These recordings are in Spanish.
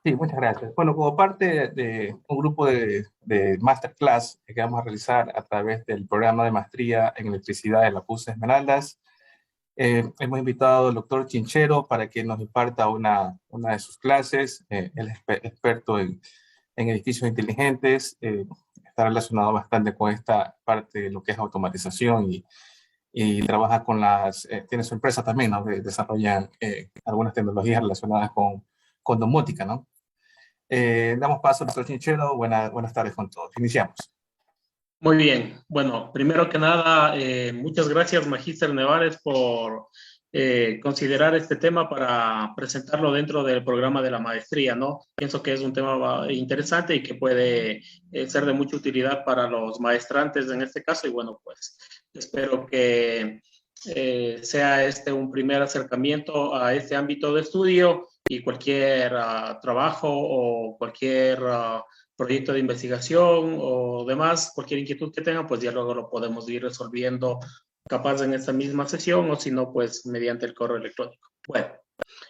Sí, muchas gracias. Bueno, como parte de un grupo de masterclass que vamos a realizar a través del programa de maestría en electricidad de la PUC Esmeraldas, hemos invitado al doctor Chinchero para que nos imparta una de sus clases. Él es experto en edificios inteligentes, está relacionado bastante con esta parte de lo que es automatización y trabaja tiene su empresa también, ¿no? Desarrollan algunas tecnologías relacionadas con domótica, ¿no? Damos paso al doctor Chinchero. Buenas tardes con todos. Iniciamos. Muy bien. Bueno, primero que nada, muchas gracias, Magíster Nevares, por considerar este tema para presentarlo dentro del programa de la maestría, ¿no? Pienso que es un tema interesante y que puede ser de mucha utilidad para los maestrantes en este caso. Y bueno, pues espero que sea este un primer acercamiento a este ámbito de estudio y cualquier trabajo o cualquier proyecto de investigación o demás, cualquier inquietud que tengan, pues ya luego lo podemos ir resolviendo capaz en esta misma sesión o si no, pues mediante el correo electrónico. Bueno,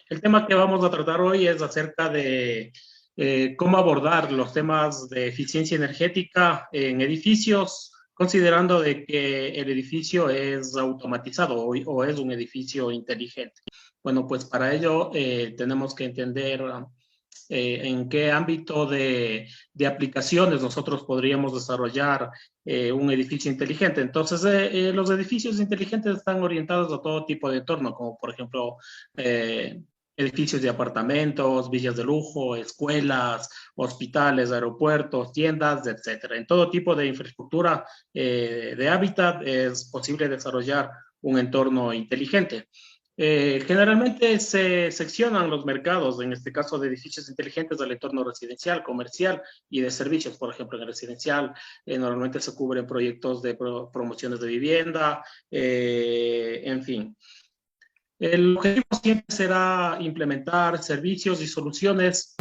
el tema que vamos a tratar hoy es acerca de cómo abordar los temas de eficiencia energética en edificios, considerando de que el edificio es automatizado o es un edificio inteligente. Bueno, pues para ello tenemos que entender en qué ámbito de aplicaciones nosotros podríamos desarrollar un edificio inteligente. Entonces, los edificios inteligentes están orientados a todo tipo de entorno, como por ejemplo edificios de apartamentos, villas de lujo, escuelas, hospitales, aeropuertos, tiendas, etcétera. En todo tipo de infraestructura de hábitat es posible desarrollar un entorno inteligente. Generalmente se seccionan los mercados, en este caso de edificios inteligentes, del entorno residencial, comercial y de servicios. Por ejemplo, en el residencial normalmente se cubren proyectos de promociones de vivienda, en fin. El objetivo siempre será implementar servicios y soluciones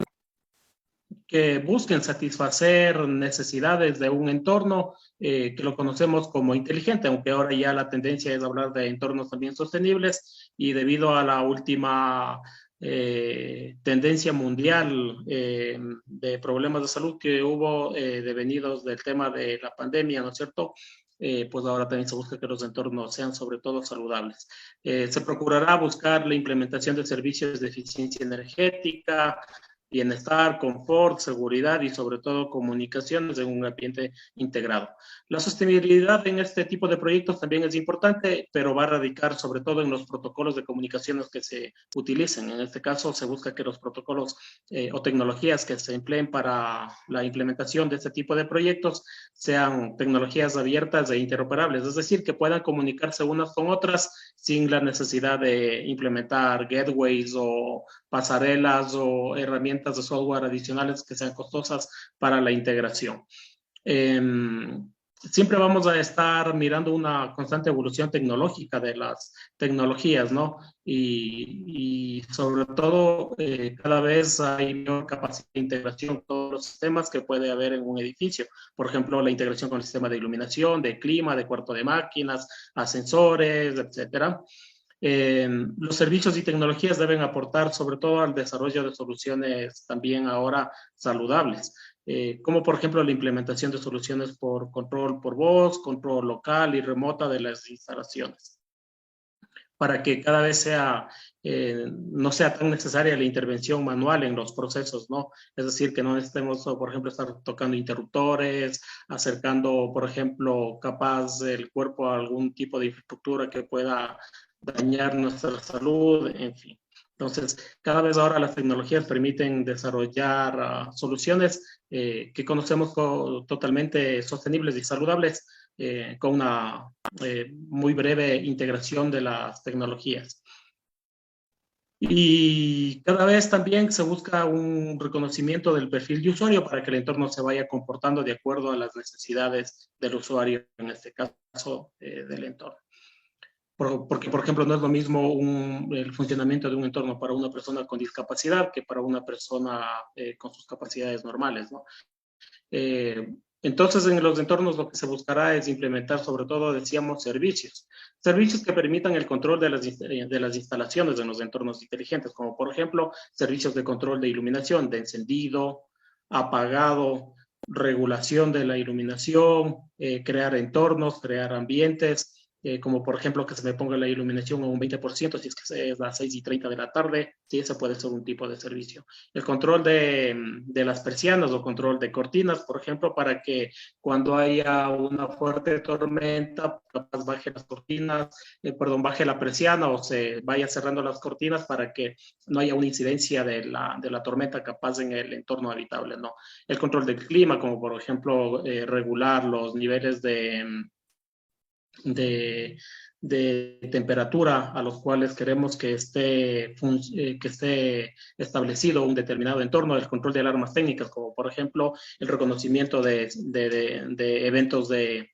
que busquen satisfacer necesidades de un entorno que lo conocemos como inteligente, aunque ahora ya la tendencia es hablar de entornos también sostenibles y debido a la última tendencia mundial de problemas de salud que hubo devenidos del tema de la pandemia, ¿no es cierto? Pues ahora también se busca que los entornos sean sobre todo saludables. Se procurará buscar la implementación de servicios de eficiencia energética, bienestar, confort, seguridad y sobre todo comunicaciones en un ambiente integrado. La sostenibilidad en este tipo de proyectos también es importante, pero va a radicar sobre todo en los protocolos de comunicaciones que se utilicen. En este caso se busca que los protocolos o tecnologías que se empleen para la implementación de este tipo de proyectos sean tecnologías abiertas e interoperables, es decir, que puedan comunicarse unas con otras sin la necesidad de implementar gateways o pasarelas o herramientas de software adicionales que sean costosas para la integración. Eh, Siempre vamos a estar mirando una constante evolución tecnológica de las tecnologías, ¿no? Y sobre todo, cada vez hay mayor capacidad de integración con todos los sistemas que puede haber en un edificio. Por ejemplo, la integración con el sistema de iluminación, de clima, de cuarto de máquinas, ascensores, etcétera. Los servicios y tecnologías deben aportar sobre todo al desarrollo de soluciones también ahora saludables, como por ejemplo la implementación de soluciones por control por voz, control local y remota de las instalaciones, para que cada vez no sea tan necesaria la intervención manual en los procesos, ¿no? Es decir, que no necesitemos, por ejemplo, estar tocando interruptores, acercando, por ejemplo, capaz el cuerpo a algún tipo de infraestructura que pueda dañar nuestra salud, en fin. Entonces, cada vez ahora las tecnologías permiten desarrollar soluciones que conocemos totalmente sostenibles y saludables con una muy breve integración de las tecnologías. Y cada vez también se busca un reconocimiento del perfil de usuario para que el entorno se vaya comportando de acuerdo a las necesidades del usuario, en este caso del entorno. Porque, por ejemplo, no es lo mismo el funcionamiento de un entorno para una persona con discapacidad que para una persona con sus capacidades normales, ¿no? Entonces, en los entornos lo que se buscará es implementar, sobre todo, decíamos, servicios que permitan el control de las instalaciones en los entornos inteligentes, como por ejemplo, servicios de control de iluminación, de encendido, apagado, regulación de la iluminación, crear entornos, crear ambientes, como por ejemplo que se me ponga la iluminación a un 20% si es que es las 6:30 de la tarde, sí, ese puede ser un tipo de servicio. El control de las persianas o control de cortinas, por ejemplo, para que cuando haya una fuerte tormenta, capaz baje las cortinas, baje la persiana o se vaya cerrando las cortinas para que no haya una incidencia de la tormenta capaz en el entorno habitable, ¿no? El control del clima, como por ejemplo regular los niveles de, de temperatura a los cuales queremos que esté establecido un determinado entorno, el control de alarmas técnicas, como por ejemplo el reconocimiento de eventos de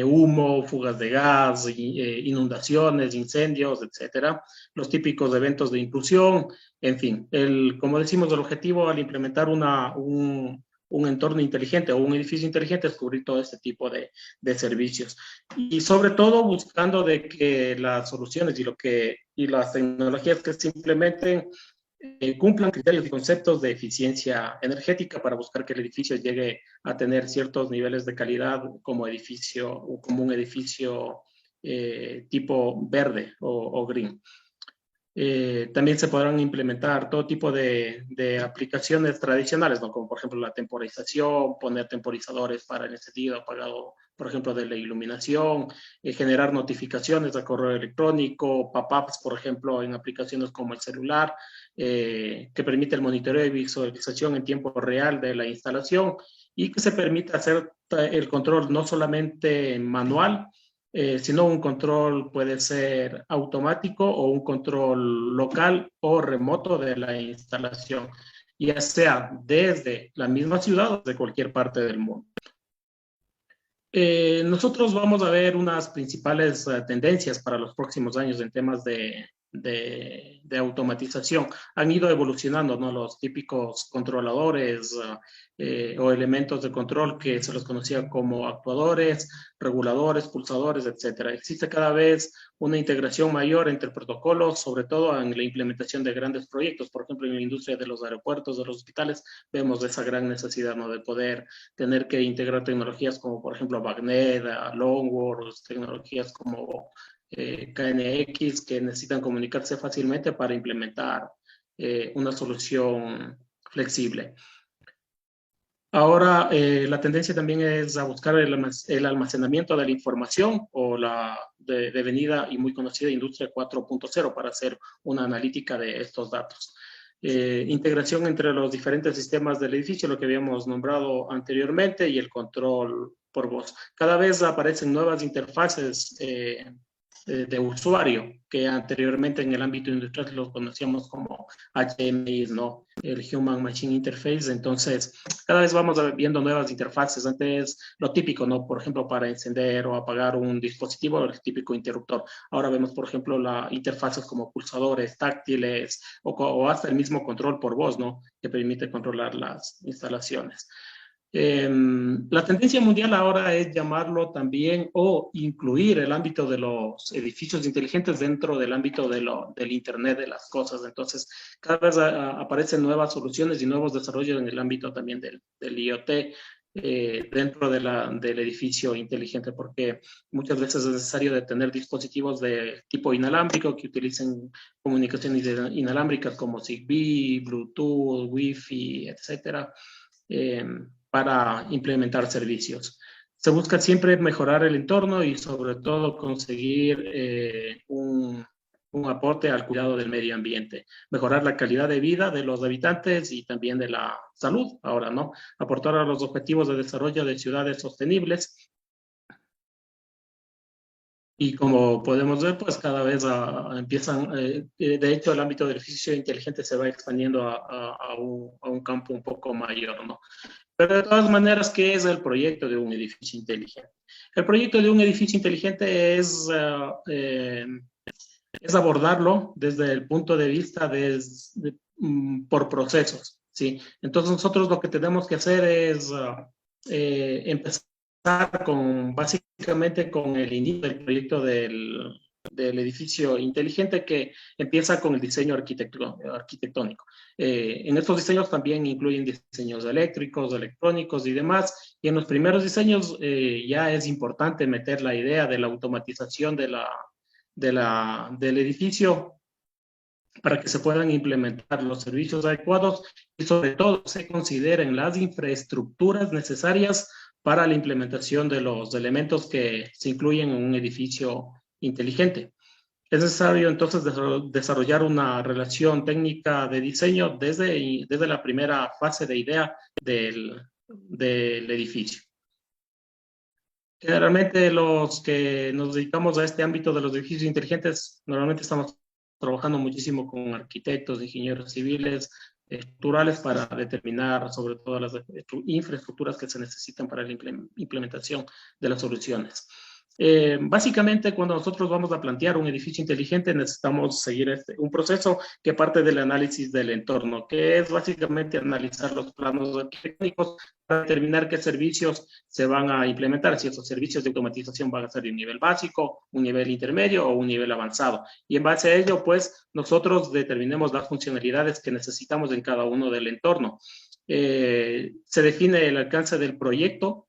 humo, fugas de gas, inundaciones, incendios, etcétera, los típicos eventos de intrusión, en fin, como decimos, el objetivo al implementar un entorno inteligente o un edificio inteligente es cubrir todo este tipo de servicios. Y sobre todo buscando de que las soluciones y las tecnologías que se implementen cumplan criterios y conceptos de eficiencia energética para buscar que el edificio llegue a tener ciertos niveles de calidad como edificio o como un edificio tipo verde o green. También se podrán implementar todo tipo de aplicaciones tradicionales, ¿no? Como por ejemplo la temporización, poner temporizadores para el encendido apagado, por ejemplo, de la iluminación, generar notificaciones a correo electrónico, pop-ups, por ejemplo, en aplicaciones como el celular, que permite el monitoreo y visualización en tiempo real de la instalación y que se permita hacer el control no solamente manual, sino un control puede ser automático o un control local o remoto de la instalación, ya sea desde la misma ciudad o de cualquier parte del mundo. Nosotros vamos a ver unas principales tendencias para los próximos años en temas de automatización. Han ido evolucionando, ¿no? Los típicos controladores o elementos de control que se los conocía como actuadores, reguladores, pulsadores, etcétera. Existe cada vez una integración mayor entre protocolos, sobre todo en la implementación de grandes proyectos. Por ejemplo, en la industria de los aeropuertos, de los hospitales, vemos esa gran necesidad, ¿no? De poder tener que integrar tecnologías como, por ejemplo, Bagnet, Longworth, tecnologías como KNX que necesitan comunicarse fácilmente para implementar una solución flexible. Ahora, la tendencia también es a buscar el almacenamiento de la información o la devenida y muy conocida industria 4.0 para hacer una analítica de estos datos. Integración entre los diferentes sistemas del edificio, lo que habíamos nombrado anteriormente, y el control por voz. Cada vez aparecen nuevas interfaces de usuario, que anteriormente en el ámbito industrial los conocíamos como HMI, ¿no? El Human Machine Interface. Entonces, cada vez vamos viendo nuevas interfaces. Antes, lo típico, ¿no? Por ejemplo, para encender o apagar un dispositivo, el típico interruptor. Ahora vemos, por ejemplo, las interfaces como pulsadores táctiles o hasta el mismo control por voz, ¿no? Que permite controlar las instalaciones. La tendencia mundial ahora es llamarlo también o incluir el ámbito de los edificios inteligentes dentro del ámbito del Internet de las cosas. Entonces, cada vez aparecen nuevas soluciones y nuevos desarrollos en el ámbito también del IoT dentro del edificio inteligente, porque muchas veces es necesario de tener dispositivos de tipo inalámbrico que utilicen comunicaciones inalámbricas como Zigbee, Bluetooth, Wi-Fi, etcétera. Para implementar servicios. Se busca siempre mejorar el entorno y sobre todo conseguir un aporte al cuidado del medio ambiente, mejorar la calidad de vida de los habitantes y también de la salud, ahora, ¿no? Aportar a los objetivos de desarrollo de ciudades sostenibles. Y como podemos ver, pues cada vez empiezan, de hecho el ámbito del edificio inteligente se va expandiendo a un campo un poco mayor, ¿no? Pero de todas maneras, ¿qué es el proyecto de un edificio inteligente? El proyecto de un edificio inteligente es abordarlo desde el punto de vista por procesos. ¿sí? Entonces nosotros lo que tenemos que hacer es empezar básicamente con el inicio del proyecto del edificio inteligente, que empieza con el diseño arquitectónico. En estos diseños también incluyen diseños eléctricos, electrónicos y demás. Y en los primeros diseños ya es importante meter la idea de la automatización del edificio para que se puedan implementar los servicios adecuados y sobre todo se consideren las infraestructuras necesarias para la implementación de los elementos que se incluyen en un edificio inteligente. Es necesario entonces desarrollar una relación técnica de diseño desde la primera fase de idea del edificio. Generalmente los que nos dedicamos a este ámbito de los edificios inteligentes, normalmente estamos trabajando muchísimo con arquitectos, ingenieros civiles, estructurales para determinar sobre todo las infraestructuras que se necesitan para la implementación de las soluciones. Básicamente, cuando nosotros vamos a plantear un edificio inteligente, necesitamos seguir un proceso que parte del análisis del entorno, que es básicamente analizar los planos arquitectónicos para determinar qué servicios se van a implementar, si esos servicios de automatización van a ser de un nivel básico, un nivel intermedio o un nivel avanzado. Y en base a ello, pues, nosotros determinemos las funcionalidades que necesitamos en cada uno del entorno. Se define el alcance del proyecto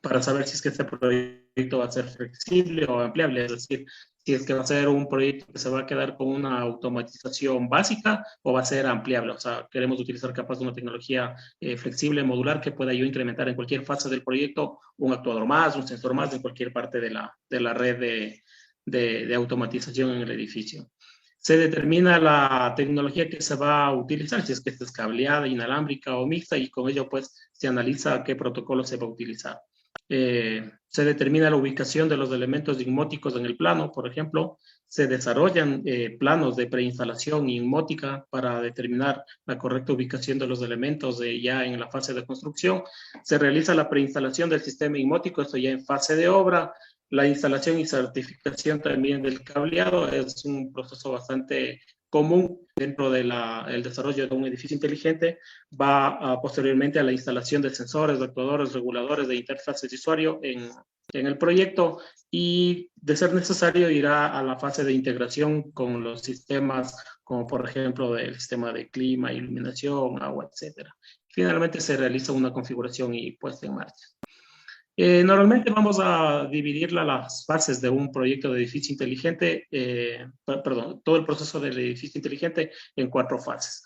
para saber si es que este proyecto va a ser flexible o ampliable, es decir, si es que va a ser un proyecto que se va a quedar con una automatización básica o va a ser ampliable. O sea, queremos utilizar capaz de una tecnología flexible, modular, que pueda yo incrementar en cualquier fase del proyecto un actuador más, un sensor más en cualquier parte de la red de automatización en el edificio. Se determina la tecnología que se va a utilizar, si es que esta es cableada, inalámbrica o mixta, y con ello pues se analiza qué protocolo se va a utilizar. Se determina la ubicación de los elementos inmóticos en el plano, por ejemplo, se desarrollan planos de preinstalación inmótica para determinar la correcta ubicación de los elementos ya en la fase de construcción, se realiza la preinstalación del sistema inmótico, esto ya en fase de obra, la instalación y certificación también del cableado es un proceso bastante común dentro del desarrollo de un edificio inteligente, va posteriormente a la instalación de sensores, de actuadores, reguladores de interfaces de usuario en el proyecto y, de ser necesario, irá a la fase de integración con los sistemas, como por ejemplo el sistema de clima, iluminación, agua, etc. Finalmente se realiza una configuración y puesta en marcha. Normalmente vamos a dividir las fases de un proyecto de edificio inteligente, todo el proceso del edificio inteligente en 4 fases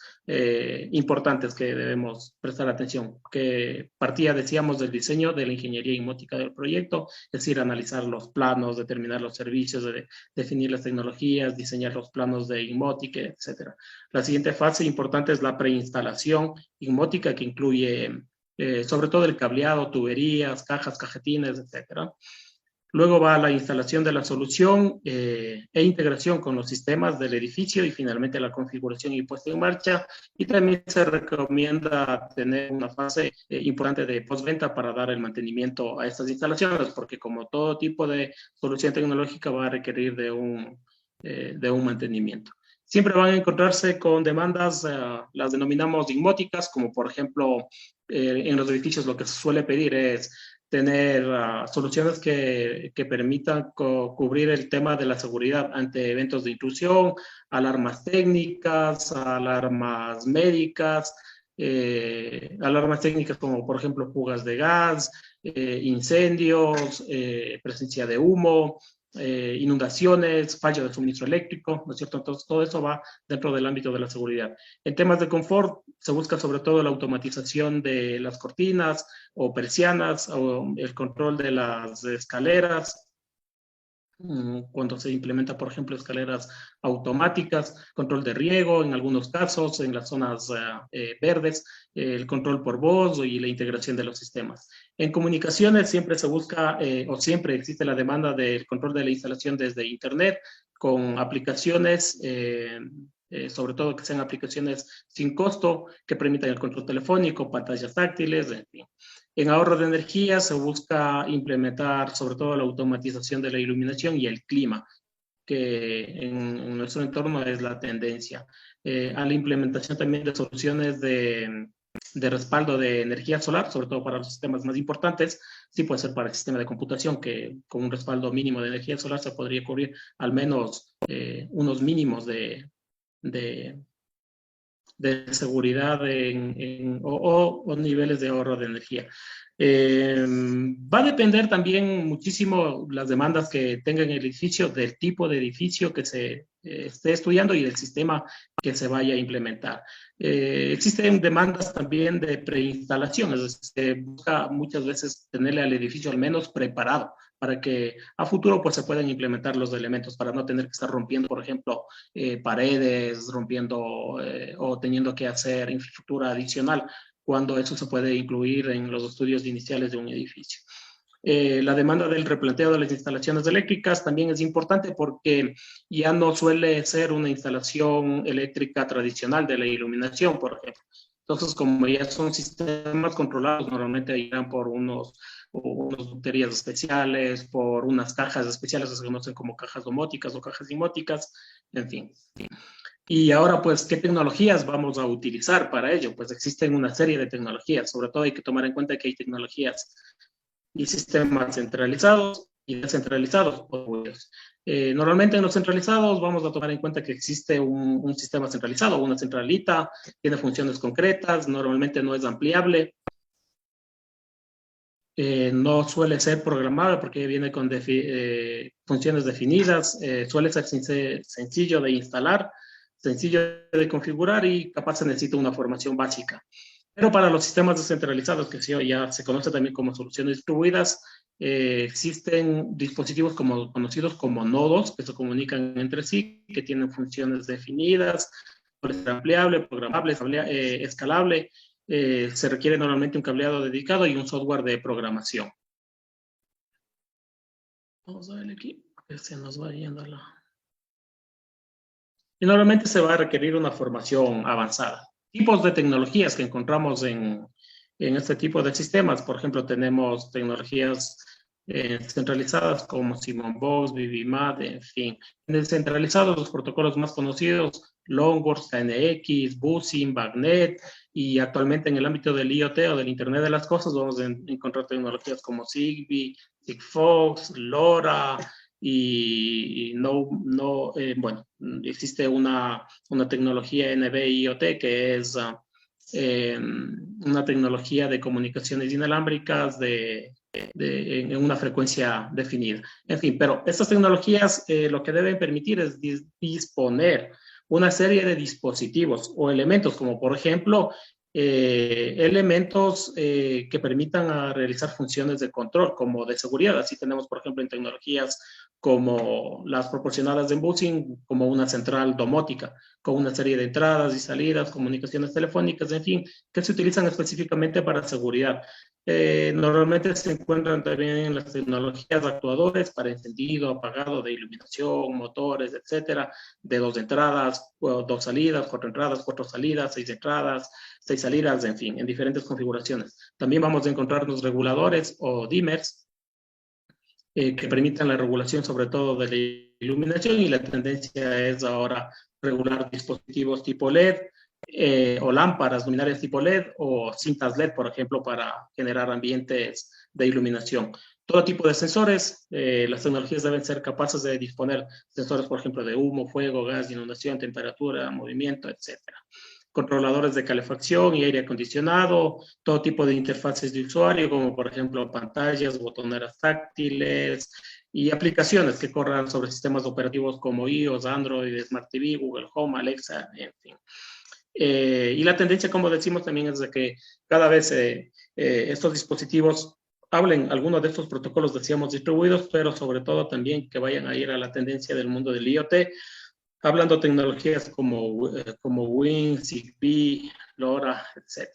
importantes que debemos prestar atención. Que partía, decíamos, del diseño de la ingeniería inmótica del proyecto, es decir, analizar los planos, determinar los servicios, definir las tecnologías, diseñar los planos de inmótica, etc. La siguiente fase importante es la preinstalación inmótica, que incluye sobre todo el cableado, tuberías, cajas, cajetines, etc. Luego va la instalación de la solución e integración con los sistemas del edificio y finalmente la configuración y puesta en marcha. Y también se recomienda tener una fase importante de postventa para dar el mantenimiento a estas instalaciones, porque como todo tipo de solución tecnológica va a requerir de un mantenimiento. Siempre van a encontrarse con demandas, las denominamos inmóticas, como por ejemplo, en los edificios lo que se suele pedir es tener soluciones que permitan cubrir el tema de la seguridad ante eventos de intrusión, alarmas técnicas, alarmas médicas, alarmas técnicas como por ejemplo fugas de gas, incendios, presencia de humo, inundaciones, fallo de suministro eléctrico, ¿no es cierto? Entonces, todo eso va dentro del ámbito de la seguridad. En temas de confort, se busca sobre todo la automatización de las cortinas o persianas, o el control de las escaleras, cuando se implementa, por ejemplo, escaleras automáticas, control de riego en algunos casos, en las zonas verdes, el control por voz y la integración de los sistemas. En comunicaciones siempre se busca o siempre existe la demanda del control de la instalación desde Internet con aplicaciones, sobre todo que sean aplicaciones sin costo, que permitan el control telefónico, pantallas táctiles, en fin. En ahorro de energía se busca implementar sobre todo la automatización de la iluminación y el clima, que en nuestro entorno es la tendencia. A la implementación también de soluciones de respaldo de energía solar, sobre todo para los sistemas más importantes, sí puede ser para el sistema de computación, que con un respaldo mínimo de energía solar se podría cubrir al menos unos mínimos de seguridad o niveles de ahorro de energía. Va a depender también muchísimo las demandas que tenga el edificio, del tipo de edificio que se esté estudiando y del sistema que se vaya a implementar. Existen demandas también de preinstalación, es decir, se busca muchas veces tenerle al edificio al menos preparado para que a futuro pues se puedan implementar los elementos para no tener que estar rompiendo, por ejemplo, paredes, rompiendo o teniendo que hacer infraestructura adicional cuando eso se puede incluir en los estudios iniciales de un edificio. La demanda del replanteo de las instalaciones eléctricas también es importante porque ya no suele ser una instalación eléctrica tradicional de la iluminación, por ejemplo. Entonces, como ya son sistemas controlados, normalmente irán por unas baterías especiales, por unas cajas especiales que se conocen como cajas domóticas o cajas dimóticas, en fin. Y ahora, pues, ¿qué tecnologías vamos a utilizar para ello? Pues existen una serie de tecnologías. Sobre todo hay que tomar en cuenta que hay tecnologías y sistemas centralizados y descentralizados. Normalmente en los centralizados vamos a tomar en cuenta que existe un sistema centralizado, una centralita, tiene funciones concretas, normalmente no es ampliable, no suele ser programable porque viene con funciones definidas, suele ser sencillo de instalar, sencillo de configurar y capaz se necesita una formación básica. Pero para los sistemas descentralizados, que ya se conoce también como soluciones distribuidas, existen dispositivos conocidos como nodos que se comunican entre sí, que tienen funciones definidas, puede ser ampliable, programable, escalable. Se requiere normalmente un cableado dedicado y un software de programación. Vamos a ver aquí, que se nos va yendo Y normalmente se va a requerir una formación avanzada. Tipos de tecnologías que encontramos en este tipo de sistemas. Por ejemplo, tenemos tecnologías centralizadas como Simon-Box, BBMAT, en fin. Descentralizados, los protocolos más conocidos, Longworth, KNX, Buzzing, Bagnet, y actualmente en el ámbito del IoT o del Internet de las Cosas vamos a encontrar tecnologías como Zigbee, Sigfox, LoRa, y bueno, existe una tecnología NB-IoT que es una tecnología de comunicaciones inalámbricas en una frecuencia definida. En fin, pero estas tecnologías lo que deben permitir es disponer una serie de dispositivos o elementos, como por ejemplo, elementos que permitan realizar funciones de control, como de seguridad. Así tenemos, por ejemplo, en tecnologías como las proporcionadas en Buzzing, como una central domótica, con una serie de entradas y salidas, comunicaciones telefónicas, en fin, que se utilizan específicamente para seguridad. Normalmente se encuentran también en las tecnologías actuadores para encendido, apagado de iluminación, motores, etcétera, de 2 entradas, 2 salidas, 4 entradas, 4 salidas, 6 entradas, 6 salidas, en fin, en diferentes configuraciones. También vamos a encontrarnos reguladores o dimmers que permitan la regulación sobre todo de la iluminación, y la tendencia es ahora regular dispositivos tipo LED, o lámparas luminarias tipo LED o cintas LED, por ejemplo, para generar ambientes de iluminación. Todo tipo de sensores, las tecnologías deben ser capaces de disponer sensores, por ejemplo, de humo, fuego, gas, inundación, temperatura, movimiento, etcétera. Controladores de calefacción y aire acondicionado, todo tipo de interfaces de usuario, como por ejemplo pantallas, botoneras táctiles y aplicaciones que corran sobre sistemas operativos como iOS, Android, Smart TV, Google Home, Alexa, en fin. Y la tendencia, como decimos, también es de que cada vez estos dispositivos hablen algunos de estos protocolos, decíamos, distribuidos, pero sobre todo también que vayan a ir a la tendencia del mundo del IoT, hablando tecnologías como WIN, Zigbee, LoRa, etc.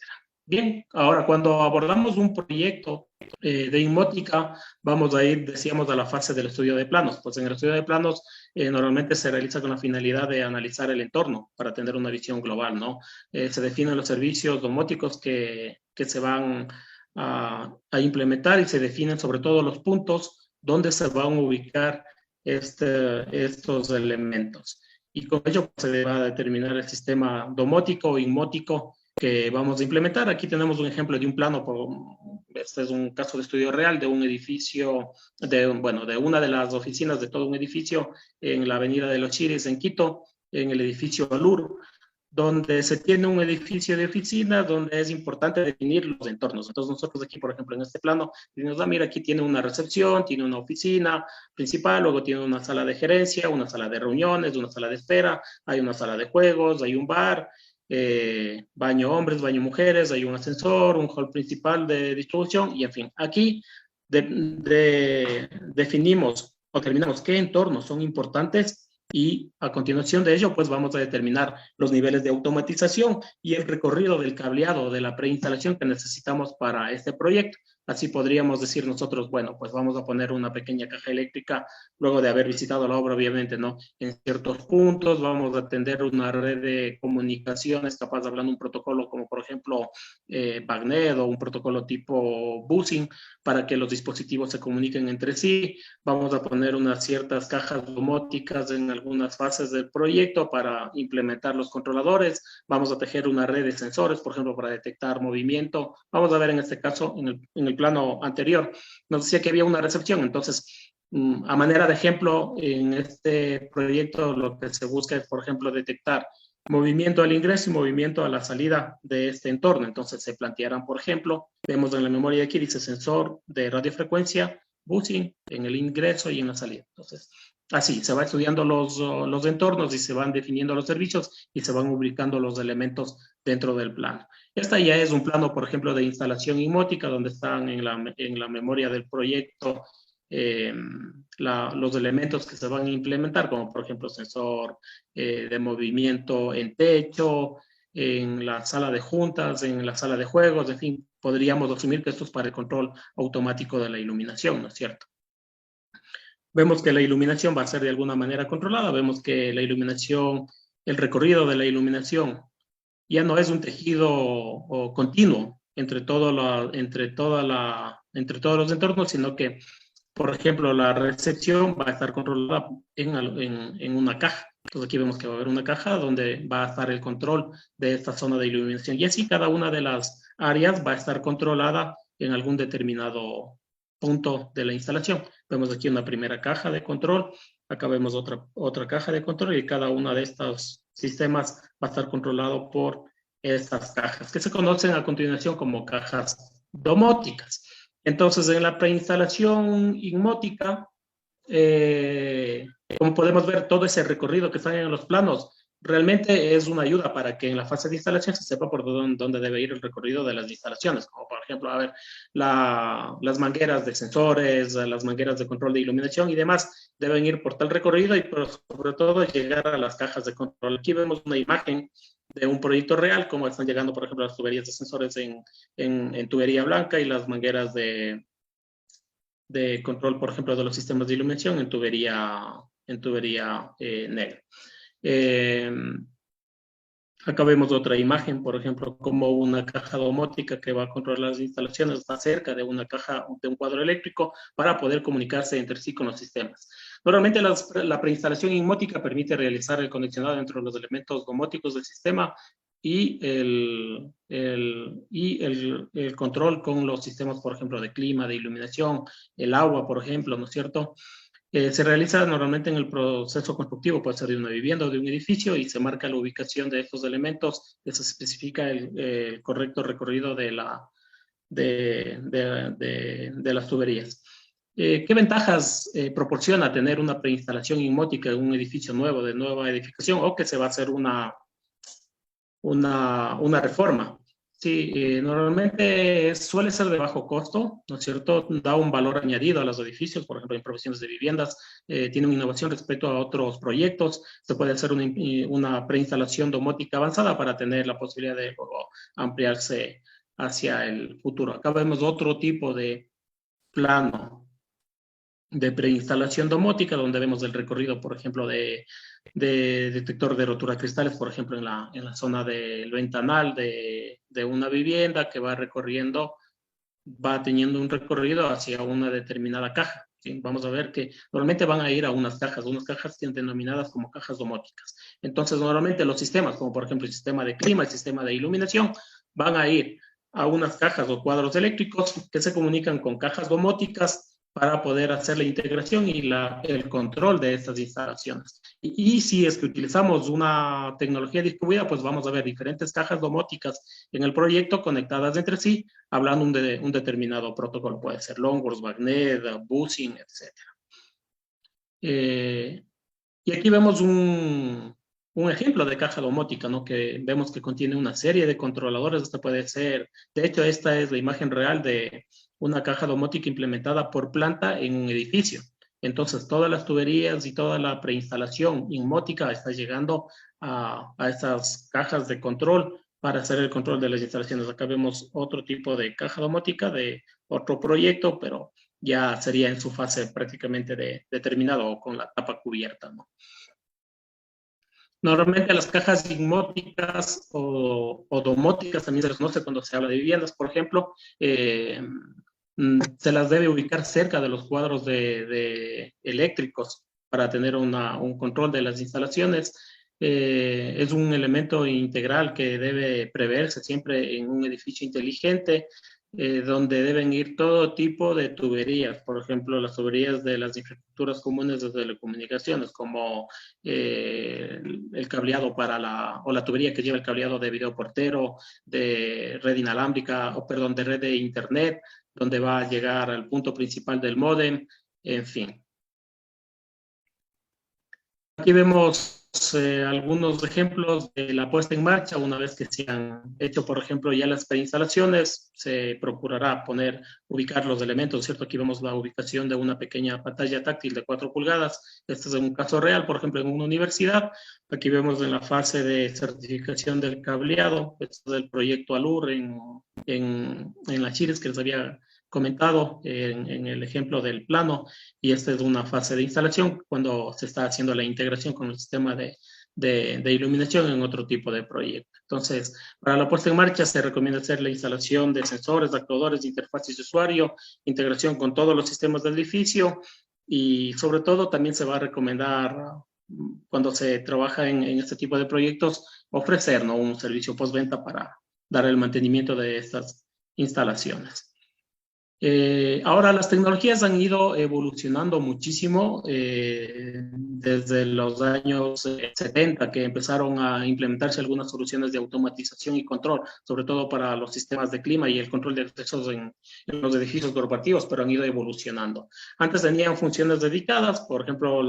Bien, ahora cuando abordamos un proyecto de Inmótica, vamos a ir, decíamos, a la fase del estudio de planos. Pues en el estudio de planos normalmente se realiza con la finalidad de analizar el entorno para tener una visión global, ¿no? Se definen los servicios domóticos que se van a implementar, y se definen sobre todo los puntos donde se van a ubicar estos elementos. Y con ello se va a determinar el sistema domótico o inmótico que vamos a implementar. Aquí tenemos un ejemplo de un plano, este es un caso de estudio real de un edificio, de una de las oficinas de todo un edificio en la avenida de los Chiris, en Quito, en el edificio Alur, donde se tiene un edificio de oficinas, donde es importante definir los entornos. Entonces nosotros aquí, por ejemplo, en este plano, decimos, mira, aquí tiene una recepción, tiene una oficina principal, luego tiene una sala de gerencia, una sala de reuniones, una sala de espera, hay una sala de juegos, hay un bar, baño hombres, baño mujeres, hay un ascensor, un hall principal de distribución, y en fin, aquí definimos o terminamos qué entornos son importantes y a continuación de ello, pues vamos a determinar los niveles de automatización y el recorrido del cableado de la preinstalación que necesitamos para este proyecto. Así podríamos decir nosotros, bueno, pues vamos a poner una pequeña caja eléctrica luego de haber visitado la obra, obviamente, ¿no? En ciertos puntos vamos a atender una red de comunicaciones capaz de hablar un protocolo como, por ejemplo, BACnet o un protocolo tipo busing para que los dispositivos se comuniquen entre sí. Vamos a poner unas ciertas cajas domóticas en algunas fases del proyecto para implementar los controladores. Vamos a tejer una red de sensores, por ejemplo, para detectar movimiento. Vamos a ver en este caso, en el plano anterior, nos decía que había una recepción. Entonces, a manera de ejemplo, en este proyecto lo que se busca es, por ejemplo, detectar movimiento al ingreso y movimiento a la salida de este entorno. Entonces se plantearán, por ejemplo, vemos en la memoria de aquí, dice sensor de radiofrecuencia, busing en el ingreso y en la salida. Entonces, así se va estudiando los entornos y se van definiendo los servicios y se van ubicando los elementos dentro del plano. Esta ya es un plano, por ejemplo, de instalación inmótica, donde están en la memoria del proyecto los elementos que se van a implementar, como por ejemplo sensor de movimiento en techo, en la sala de juntas, en la sala de juegos, en fin, podríamos asumir que esto es para el control automático de la iluminación, ¿no es cierto? Vemos que la iluminación va a ser de alguna manera controlada, vemos que la iluminación, el recorrido de la iluminación ya no es un tejido continuo entre todos los entornos, sino que, por ejemplo, la recepción va a estar controlada en una caja. Entonces aquí vemos que va a haber una caja donde va a estar el control de esta zona de iluminación. Y así cada una de las áreas va a estar controlada en algún determinado punto de la instalación. Vemos aquí una primera caja de control, acá vemos otra caja de control y cada una de estos sistemas va a estar controlado por estas cajas, que se conocen a continuación como cajas domóticas. Entonces, en la preinstalación inmótica, como podemos ver, todo ese recorrido que están en los planos realmente es una ayuda para que en la fase de instalación se sepa por dónde debe ir el recorrido de las instalaciones, como por ejemplo, a ver, las mangueras de sensores, las mangueras de control de iluminación y demás deben ir por tal recorrido y sobre todo llegar a las cajas de control. Aquí vemos una imagen de un proyecto real, como están llegando, por ejemplo, las tuberías de sensores en tubería blanca y las mangueras de control, por ejemplo, de los sistemas de iluminación en tubería negra. Acá vemos otra imagen, por ejemplo, como una caja domótica que va a controlar las instalaciones está cerca de una caja, de un cuadro eléctrico para poder comunicarse entre sí con los sistemas. Normalmente la preinstalación inmótica permite realizar el conexionado entre los elementos domóticos del sistema y el control con los sistemas, por ejemplo, de clima, de iluminación, el agua, por ejemplo, ¿no es cierto? Se realiza normalmente en el proceso constructivo, puede ser de una vivienda o de un edificio, y se marca la ubicación de estos elementos, se especifica el correcto recorrido de las tuberías. ¿Qué ventajas proporciona tener una preinstalación inmótica en un edificio nuevo, de nueva edificación, o que se va a hacer una reforma? Sí, normalmente suele ser de bajo costo, ¿no es cierto? Da un valor añadido a los edificios, por ejemplo, en profesiones de viviendas, tiene una innovación respecto a otros proyectos. Se puede hacer una preinstalación domótica avanzada para tener la posibilidad de ampliarse hacia el futuro. Acá vemos otro tipo de plano de preinstalación domótica, donde vemos el recorrido, por ejemplo, de detector de rotura de cristales, por ejemplo, en la zona del ventanal de una vivienda que va teniendo un recorrido hacia una determinada caja. ¿sí? Vamos a ver que normalmente van a ir a unas cajas denominadas como cajas domóticas. Entonces, normalmente los sistemas, como por ejemplo el sistema de clima, el sistema de iluminación, van a ir a unas cajas o cuadros eléctricos que se comunican con cajas domóticas para poder hacer la integración y el control de estas instalaciones. Y si es que utilizamos una tecnología distribuida, pues vamos a ver diferentes cajas domóticas en el proyecto conectadas entre sí, hablando de un determinado protocolo. Puede ser Longworth, Bagnet, Buzzing, etc. Y aquí vemos un ejemplo de caja domótica, ¿no? Que vemos que contiene una serie de controladores. Esta puede ser, de hecho, esta es la imagen real de una caja domótica implementada por planta en un edificio. Entonces, todas las tuberías y toda la preinstalación inmótica está llegando a estas cajas de control para hacer el control de las instalaciones. Acá vemos otro tipo de caja domótica de otro proyecto, pero ya sería en su fase prácticamente determinado o con la tapa cubierta, ¿no? Normalmente las cajas inmóticas o domóticas también se les conoce cuando se habla de viviendas, por ejemplo, se las debe ubicar cerca de los cuadros de eléctricos para tener un control de las instalaciones. Es un elemento integral que debe preverse siempre en un edificio inteligente, donde deben ir todo tipo de tuberías, por ejemplo, las tuberías de las infraestructuras comunes de telecomunicaciones, como el cableado o la tubería que lleva el cableado de videoportero, de red inalámbrica, o perdón, de red de internet, donde va a llegar al punto principal del módem, en fin. Aquí vemos algunos ejemplos de la puesta en marcha. Una vez que se han hecho, por ejemplo, ya las preinstalaciones, se procurará ubicar los elementos, ¿cierto? Aquí vemos la ubicación de una pequeña pantalla táctil de 4 pulgadas. Este es un caso real, por ejemplo, en una universidad. Aquí vemos en la fase de certificación del cableado, este del proyecto ALUR en la Chires, que les había comentado en el ejemplo del plano, y esta es una fase de instalación cuando se está haciendo la integración con el sistema de iluminación en otro tipo de proyecto. Entonces, para la puesta en marcha se recomienda hacer la instalación de sensores, actuadores, interfaces de usuario, integración con todos los sistemas del edificio, y sobre todo también se va a recomendar cuando se trabaja en este tipo de proyectos ofrecer, ¿no?, un servicio postventa para dar el mantenimiento de estas instalaciones. Ahora las tecnologías han ido evolucionando muchísimo desde los años 70, que empezaron a implementarse algunas soluciones de automatización y control, sobre todo para los sistemas de clima y el control de accesos en los edificios corporativos, pero han ido evolucionando. Antes tenían funciones dedicadas, por ejemplo,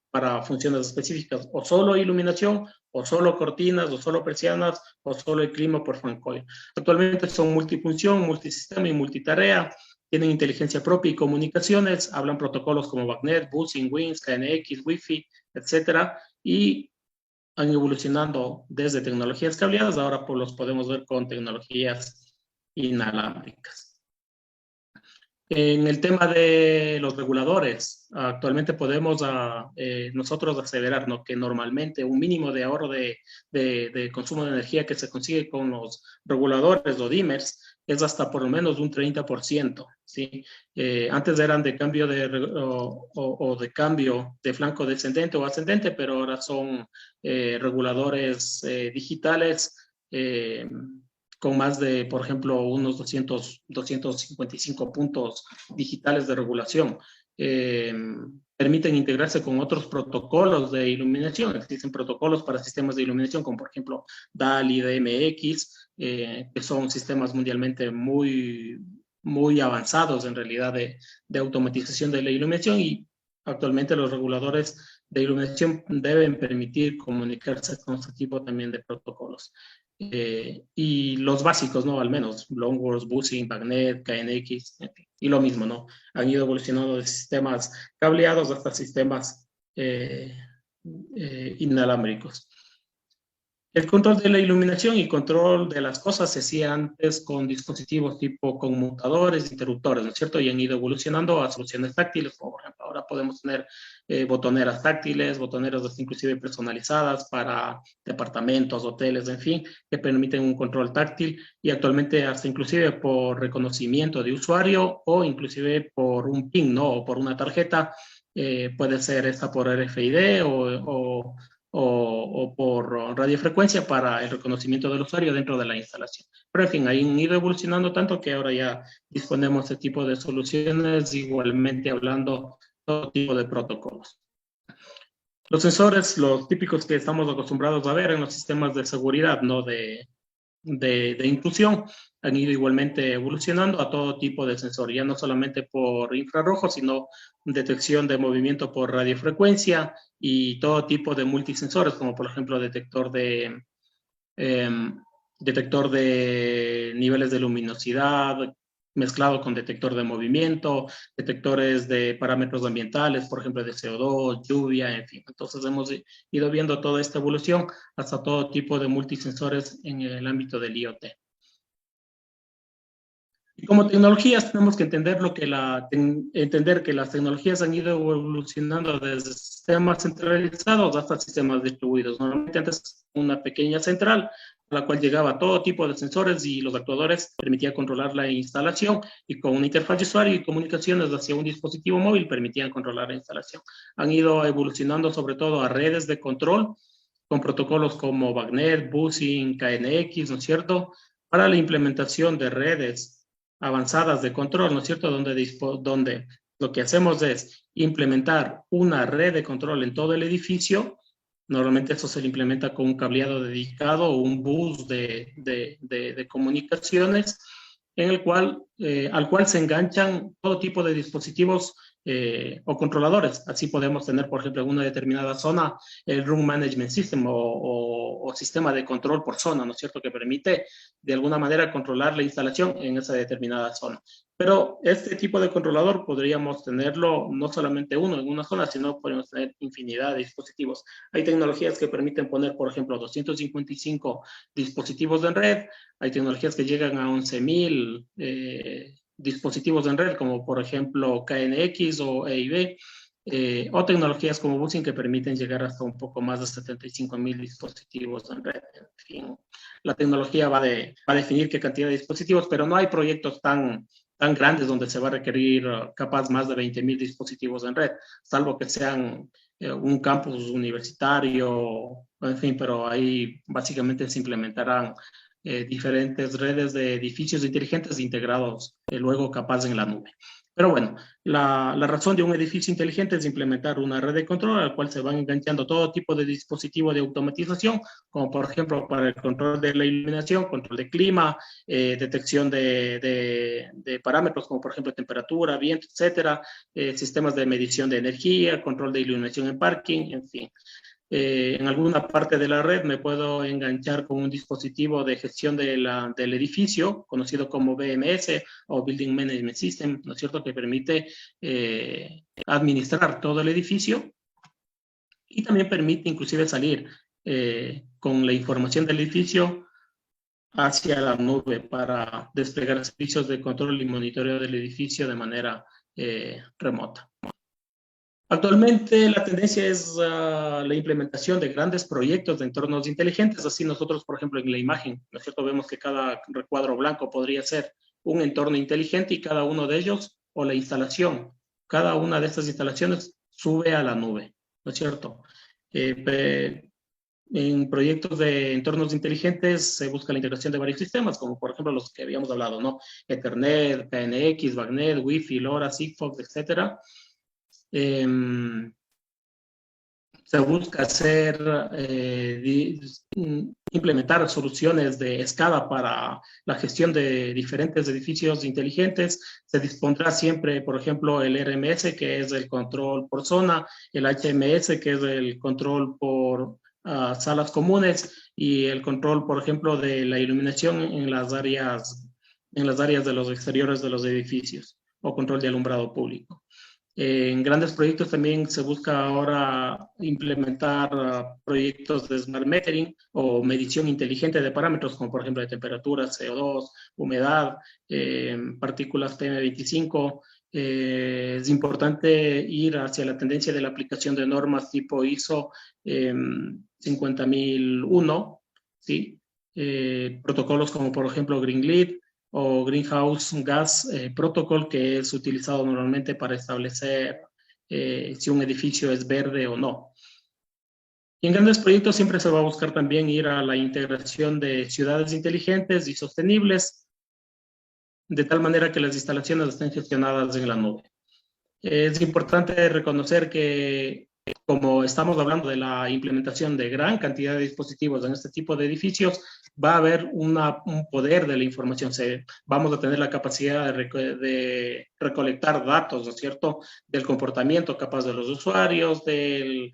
para funciones específicas, o solo iluminación, o solo cortinas, o solo persianas, o solo el clima por fan coil. Actualmente son multifunción, multisistema y multitarea. Tienen inteligencia propia y comunicaciones, hablan protocolos como Bagnet, Buzzing, Wings, KNX, Wi-Fi, etcétera, y han evolucionado desde tecnologías cableadas, ahora pues los podemos ver con tecnologías inalámbricas. En el tema de los reguladores, actualmente podemos nosotros aseverar, ¿no?, que normalmente un mínimo de ahorro de consumo de energía que se consigue con los reguladores o dimmers es hasta por lo menos un 30%, ¿sí? Antes eran de cambio de cambio de flanco descendente o ascendente, pero ahora son reguladores digitales con más de, por ejemplo, unos 255 puntos digitales de regulación. Permiten integrarse con otros protocolos de iluminación. Existen protocolos para sistemas de iluminación, como por ejemplo DALI, DMX, que son sistemas mundialmente muy, muy avanzados en realidad de automatización de la iluminación, y actualmente los reguladores de iluminación deben permitir comunicarse con este tipo también de protocolos. Y los básicos, ¿no? Al menos, Longworth, Buzzing, Bagnet, KNX, y lo mismo, ¿no? Han ido evolucionando de sistemas cableados hasta sistemas inalámbricos. El control de la iluminación y control de las cosas se hacía antes con dispositivos tipo conmutadores, interruptores, ¿no es cierto? Y han ido evolucionando a soluciones táctiles, como por ejemplo ahora podemos tener botoneras táctiles, botoneras inclusive personalizadas para departamentos, hoteles, en fin, que permiten un control táctil y actualmente hasta inclusive por reconocimiento de usuario o inclusive por un PIN, ¿no? O por una tarjeta, puede ser esta por RFID o por radiofrecuencia para el reconocimiento del usuario dentro de la instalación. Pero en fin, han ido evolucionando tanto que ahora ya disponemos de este tipo de soluciones, igualmente hablando todo tipo de protocolos. Los sensores, los típicos que estamos acostumbrados a ver en los sistemas de seguridad, ¿no? De intrusión, han ido igualmente evolucionando a todo tipo de sensor, ya no solamente por infrarrojo, sino detección de movimiento por radiofrecuencia y todo tipo de multisensores, como por ejemplo detector de niveles de luminosidad, mezclado con detector de movimiento, detectores de parámetros ambientales, por ejemplo, de CO2, lluvia, en fin. Entonces hemos ido viendo toda esta evolución hasta todo tipo de multisensores en el ámbito del IoT. Y como tecnologías tenemos que entender entender que las tecnologías han ido evolucionando desde sistemas centralizados hasta sistemas distribuidos. Normalmente antes una pequeña central a la cual llegaba todo tipo de sensores y los actuadores permitía controlar la instalación y con una interfaz de usuario y comunicaciones hacia un dispositivo móvil permitían controlar la instalación. Han ido evolucionando sobre todo a redes de control con protocolos como BACnet, Buzzing, KNX, ¿no es cierto? Para la implementación de redes avanzadas de control, ¿no es cierto? Donde lo que hacemos es implementar una red de control en todo el edificio. Normalmente eso se le implementa con un cableado dedicado o un bus de comunicaciones en el cual, al cual se enganchan todo tipo de dispositivos o controladores. Así podemos tener, por ejemplo, en una determinada zona el Room Management System o sistema de control por zona, ¿no es cierto?, que permite de alguna manera controlar la instalación en esa determinada zona. Pero este tipo de controlador podríamos tenerlo no solamente uno en una zona, sino podemos tener infinidad de dispositivos. Hay tecnologías que permiten poner, por ejemplo, 255 dispositivos en red. Hay tecnologías que llegan a 11.000 dispositivos en red, como por ejemplo KNX o EIB, o tecnologías como Buzzing que permiten llegar hasta un poco más de 75.000 dispositivos en red. En fin, la tecnología va a definir qué cantidad de dispositivos, pero no hay proyectos tan grandes donde se va a requerir capaz más de 20.000 dispositivos en red, salvo que sean un campus universitario, en fin, pero ahí básicamente se implementarán diferentes redes de edificios inteligentes integrados luego capaz en la nube. Pero bueno, la razón de un edificio inteligente es implementar una red de control al cual se van enganchando todo tipo de dispositivos de automatización, como por ejemplo para el control de la iluminación, control de clima, detección de parámetros como por ejemplo temperatura, viento, etcétera, sistemas de medición de energía, control de iluminación en parking, en fin. En alguna parte de la red me puedo enganchar con un dispositivo de gestión del edificio, conocido como BMS o Building Management System, ¿no es cierto?, que permite administrar todo el edificio y también permite inclusive salir con la información del edificio hacia la nube para desplegar servicios de control y monitoreo del edificio de manera remota. Actualmente la tendencia es la implementación de grandes proyectos de entornos inteligentes. Así nosotros, por ejemplo, en la imagen, ¿no es cierto?, vemos que cada recuadro blanco podría ser un entorno inteligente y cada uno de ellos, o la instalación, cada una de estas instalaciones sube a la nube, ¿no es cierto? En proyectos de entornos inteligentes se busca la integración de varios sistemas, como por ejemplo los que habíamos hablado, ¿no? Ethernet, KNX, BACnet, Wi-Fi, LoRa, Sigfox, etcétera. Se busca implementar soluciones de escala para la gestión de diferentes edificios inteligentes. Se dispondrá siempre, por ejemplo, el RMS, que es el control por zona, el HMS, que es el control por salas comunes, y el control, por ejemplo, de la iluminación en las áreas de los exteriores de los edificios, o control de alumbrado público. En grandes proyectos también se busca ahora implementar proyectos de smart metering o medición inteligente de parámetros, como por ejemplo de temperatura, CO2, humedad, partículas PM25. Es importante ir hacia la tendencia de la aplicación de normas tipo ISO 50001, ¿sí? Protocolos como por ejemplo Green Grid o Greenhouse Gas Protocol, que es utilizado normalmente para establecer si un edificio es verde o no. Y en grandes proyectos siempre se va a buscar también ir a la integración de ciudades inteligentes y sostenibles, de tal manera que las instalaciones estén gestionadas en la nube. Es importante reconocer que, como estamos hablando de la implementación de gran cantidad de dispositivos en este tipo de edificios, va a haber un poder de la información. Vamos a tener la capacidad de recolectar datos, ¿no es cierto?, del comportamiento capaz de los usuarios, del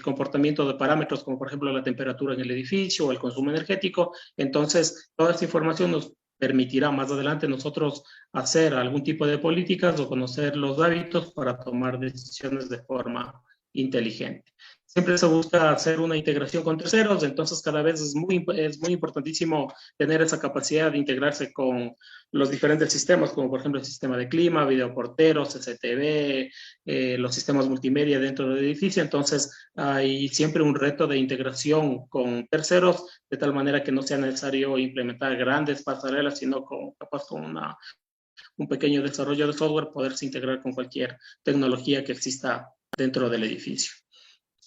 comportamiento de parámetros como por ejemplo la temperatura en el edificio o el consumo energético. Entonces, toda esta información nos permitirá más adelante nosotros hacer algún tipo de políticas o conocer los hábitos para tomar decisiones de forma inteligente. Siempre se busca hacer una integración con terceros, entonces cada vez es muy importantísimo tener esa capacidad de integrarse con los diferentes sistemas, como por ejemplo el sistema de clima, videoporteros, CCTV, los sistemas multimedia dentro del edificio. Entonces hay siempre un reto de integración con terceros, de tal manera que no sea necesario implementar grandes pasarelas, sino capaz con un pequeño desarrollo de software poderse integrar con cualquier tecnología que exista dentro del edificio.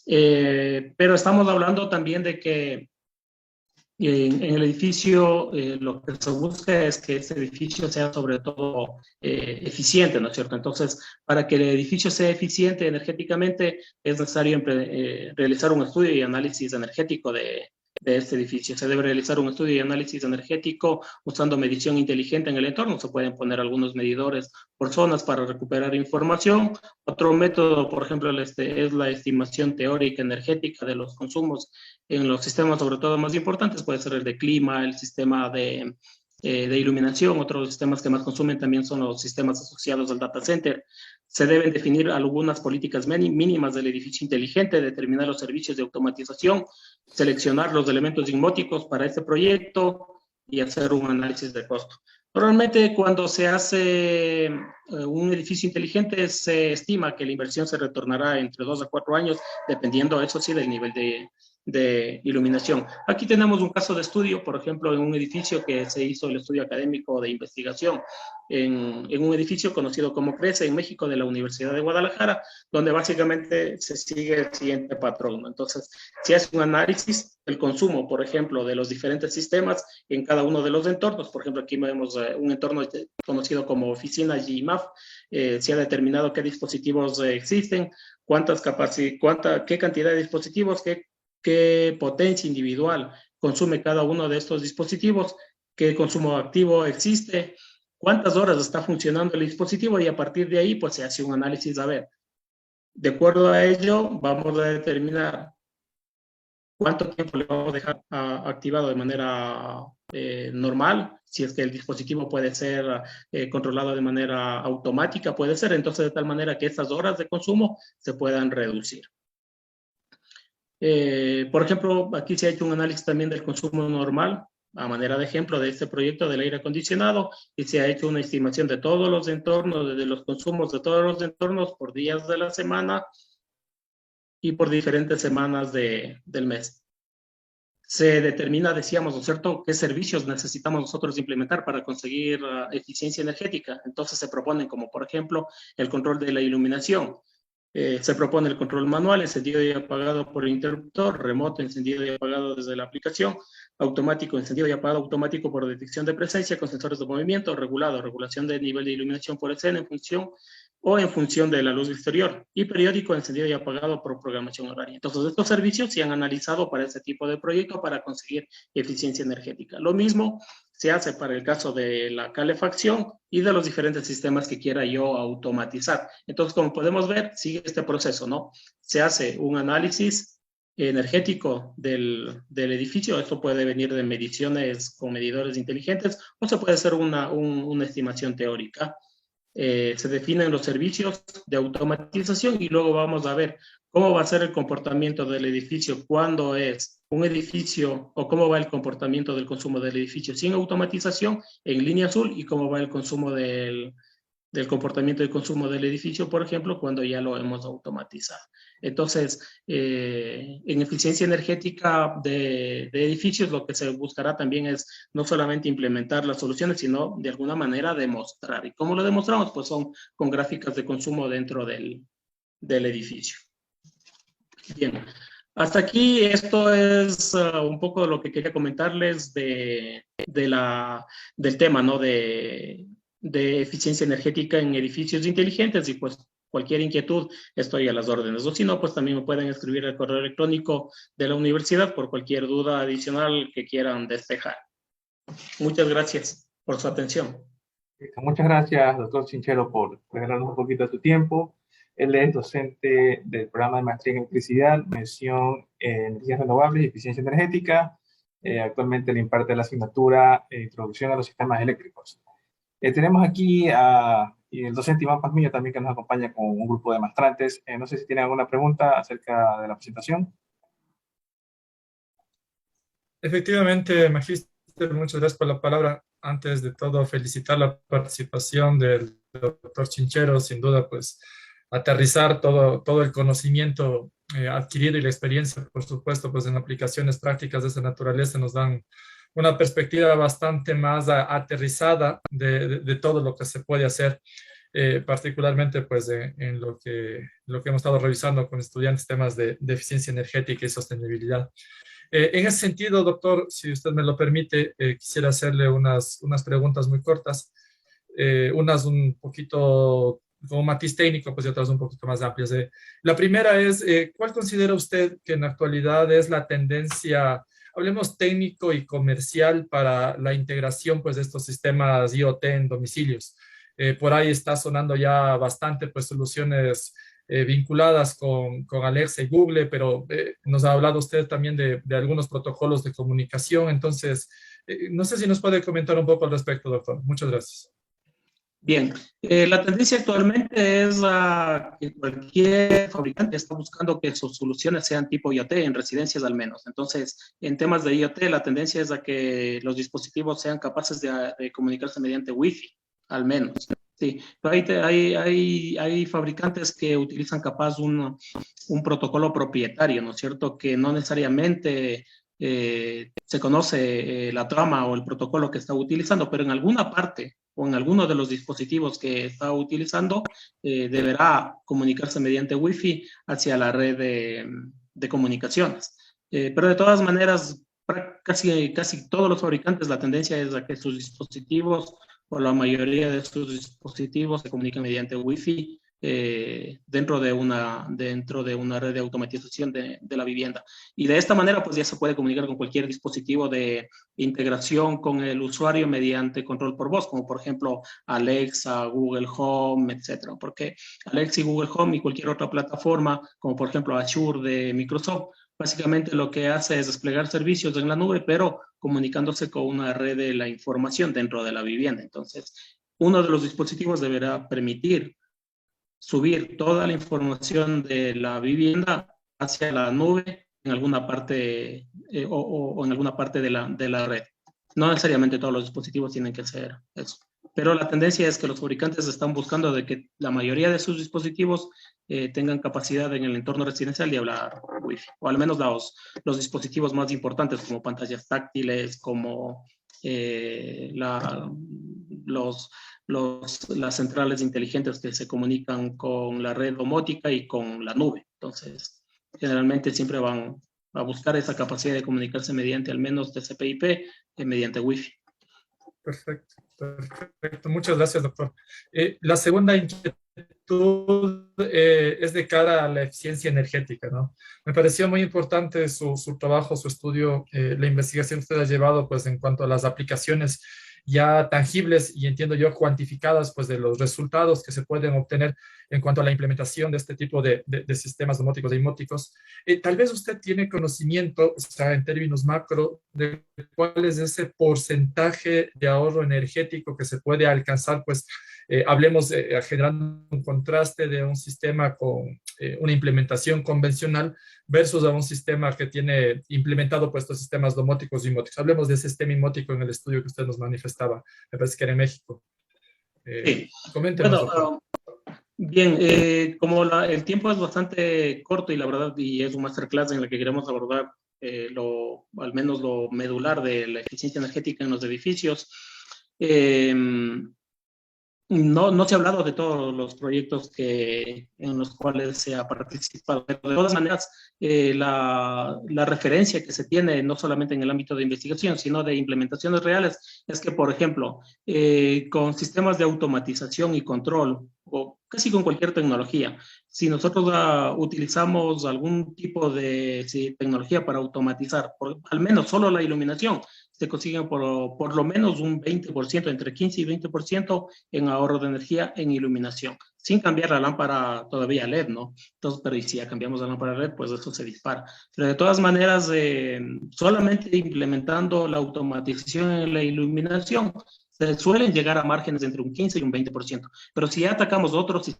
Pero estamos hablando también de que en el edificio lo que se busca es que este edificio sea sobre todo eficiente, ¿no es cierto? Entonces, para que el edificio sea eficiente energéticamente es necesario realizar un estudio y análisis energético de este edificio. Se debe realizar un estudio y análisis energético usando medición inteligente en el entorno. Se pueden poner algunos medidores por zonas para recuperar información. Otro método, por ejemplo, es la estimación teórica energética de los consumos en los sistemas, sobre todo más importantes. Puede ser el de clima, el sistema de iluminación. Otros sistemas que más consumen también son los sistemas asociados al data center. Se deben definir algunas políticas mínimas del edificio inteligente, determinar los servicios de automatización, seleccionar los elementos inmóticos para este proyecto y hacer un análisis de costo. Normalmente cuando se hace un edificio inteligente se estima que la inversión se retornará entre 2 a 4 años, dependiendo, eso sí, del nivel de iluminación. Aquí tenemos un caso de estudio, por ejemplo, en un edificio que se hizo el estudio académico de investigación en un edificio conocido como CRECE en México de la Universidad de Guadalajara, donde básicamente se sigue el siguiente patrón. Entonces, se hace un análisis del consumo, por ejemplo, de los diferentes sistemas en cada uno de los entornos. Por ejemplo, aquí vemos un entorno conocido como oficina GMAF. Se ha determinado qué dispositivos existen, qué cantidad de dispositivos, qué potencia individual consume cada uno de estos dispositivos, qué consumo activo existe, cuántas horas está funcionando el dispositivo, y a partir de ahí pues se hace un análisis. A ver, de acuerdo a ello vamos a determinar cuánto tiempo le vamos a dejar activado de manera normal, si es que el dispositivo puede ser controlado de manera automática, puede ser, entonces de tal manera que estas horas de consumo se puedan reducir. Por ejemplo, aquí se ha hecho un análisis también del consumo normal, a manera de ejemplo de este proyecto del aire acondicionado, y se ha hecho una estimación de todos los entornos, de los consumos de todos los entornos por días de la semana y por diferentes semanas del mes. Se determina, decíamos, ¿no es cierto?, qué servicios necesitamos nosotros implementar para conseguir eficiencia energética. Entonces se proponen como, por ejemplo, el control de la iluminación. Se propone el control manual, encendido y apagado por el interruptor, remoto, encendido y apagado desde la aplicación, automático, encendido y apagado automático por detección de presencia con sensores de movimiento, regulación de nivel de iluminación por escena en función de la luz exterior, y periódico, encendido y apagado por programación horaria. Entonces, estos servicios se han analizado para este tipo de proyecto para conseguir eficiencia energética. Lo mismo se hace para el caso de la calefacción y de los diferentes sistemas que quiera yo automatizar. Entonces, como podemos ver, sigue este proceso, ¿no? Se hace un análisis energético del edificio. Esto puede venir de mediciones con medidores inteligentes o se puede hacer una estimación teórica. se definen los servicios de automatización y luego vamos a ver cómo va a ser el comportamiento del edificio cuando es un edificio o cómo va el comportamiento del consumo del edificio sin automatización en línea azul y cómo va el consumo del comportamiento de consumo del edificio, por ejemplo, cuando ya lo hemos automatizado. Entonces, en eficiencia energética de edificios, lo que se buscará también es no solamente implementar las soluciones, sino de alguna manera demostrar. ¿Y cómo lo demostramos? Pues son con gráficas de consumo dentro del edificio. Bien, hasta aquí esto es un poco lo que quería comentarles del tema, ¿no? De eficiencia energética en edificios inteligentes y pues cualquier inquietud estoy a las órdenes. O si no, pues también me pueden escribir al correo electrónico de la universidad por cualquier duda adicional que quieran despejar. Muchas gracias por su atención. Muchas gracias, doctor Chinchero, por regalarnos un poquito de tu tiempo. Él es docente del programa de maestría en electricidad, mención en energías renovables y eficiencia energética. Actualmente le imparte la asignatura Introducción a los sistemas eléctricos. Tenemos aquí a el docente Iván Pazmiño también que nos acompaña con un grupo de maestrantes. No sé si tiene alguna pregunta acerca de la presentación. Efectivamente, Magíster, muchas gracias por la palabra. Antes de todo, felicitar la participación del doctor Chinchero, sin duda, pues aterrizar todo el conocimiento adquirido y la experiencia, por supuesto, pues en aplicaciones prácticas de esa naturaleza nos dan una perspectiva bastante más aterrizada de todo lo que se puede hacer, particularmente pues en lo que hemos estado revisando con estudiantes, temas de eficiencia energética y sostenibilidad. En ese sentido, doctor, si usted me lo permite, quisiera hacerle unas preguntas muy cortas, unas un poquito como matiz técnico, pues y otras un poquito más amplias. La primera es, ¿cuál considera usted que en la actualidad es la tendencia, hablemos técnico y comercial, para la integración pues, de estos sistemas IoT en domicilios? Por ahí está sonando ya bastante pues, soluciones vinculadas con Alexa y Google, pero nos ha hablado usted también de algunos protocolos de comunicación. Entonces, no sé si nos puede comentar un poco al respecto, doctor. Muchas gracias. Bien, la tendencia actualmente es que cualquier fabricante está buscando que sus soluciones sean tipo IoT, en residencias al menos. Entonces, en temas de IoT, la tendencia es a que los dispositivos sean capaces de comunicarse mediante Wi-Fi, al menos. Sí, pero hay fabricantes que utilizan capaz un protocolo propietario, ¿no es cierto? Que no necesariamente se conoce la trama o el protocolo que está utilizando, pero en alguna parte o en alguno de los dispositivos que está utilizando deberá comunicarse mediante Wi-Fi hacia la red de comunicaciones. Pero de todas maneras, casi todos los fabricantes, la tendencia es a que sus dispositivos o la mayoría de sus dispositivos se comunican mediante Wi-Fi dentro de una red de automatización de la vivienda. Y de esta manera, pues ya se puede comunicar con cualquier dispositivo de integración con el usuario mediante control por voz, como por ejemplo Alexa, Google Home, etcétera. Porque Alexa y Google Home y cualquier otra plataforma, como por ejemplo Azure de Microsoft, básicamente lo que hace es desplegar servicios en la nube, pero comunicándose con una red de la información dentro de la vivienda. Entonces, uno de los dispositivos deberá permitir subir toda la información de la vivienda hacia la nube en alguna parte o en alguna parte de la red. No necesariamente todos los dispositivos tienen que hacer eso. Pero la tendencia es que los fabricantes están buscando de que la mayoría de sus dispositivos tengan capacidad en el entorno residencial de hablar Wi-Fi, o al menos los dispositivos más importantes como pantallas táctiles, como las centrales inteligentes que se comunican con la red domótica y con la nube. Entonces, generalmente siempre van a buscar esa capacidad de comunicarse mediante al menos TCP/IP mediante Wi-Fi. Perfecto, perfecto. Muchas gracias, doctor. La segunda inquietud es de cara a la eficiencia energética, ¿no? Me pareció muy importante su trabajo, su estudio, la investigación que usted ha llevado, pues, en cuanto a las aplicaciones ya tangibles y entiendo yo cuantificadas, pues, de los resultados que se pueden obtener en cuanto a la implementación de este tipo de sistemas domóticos e inmóticos. Tal vez usted tiene conocimiento, o sea, en términos macro, de cuál es ese porcentaje de ahorro energético que se puede alcanzar, pues, hablemos generando un contraste de un sistema con una implementación convencional versus a un sistema que tiene implementado pues estos sistemas domóticos y mimóticos. Hablemos de ese sistema mimótico en el estudio que usted nos manifestaba, me parece que era en México. Sí. Coméntenos, doctor. Bueno, bien, como el tiempo es bastante corto y la verdad, y es un masterclass en el que queremos abordar al menos lo medular de la eficiencia energética en los edificios. No se ha hablado de todos los proyectos en los cuales se ha participado, pero de todas maneras, la referencia que se tiene, no solamente en el ámbito de investigación, sino de implementaciones reales, es que, por ejemplo, con sistemas de automatización y control, o casi con cualquier tecnología, si nosotros utilizamos algún tipo de tecnología para automatizar, al menos solo la iluminación, se consiguen por lo menos un 20%, entre 15 y 20% en ahorro de energía en iluminación, sin cambiar la lámpara todavía LED, ¿no? Entonces, pero y si ya cambiamos la lámpara LED, pues eso se dispara. Pero de todas maneras, solamente implementando la automatización en la iluminación, se suelen llegar a márgenes entre un 15 y un 20%. Pero si ya atacamos otros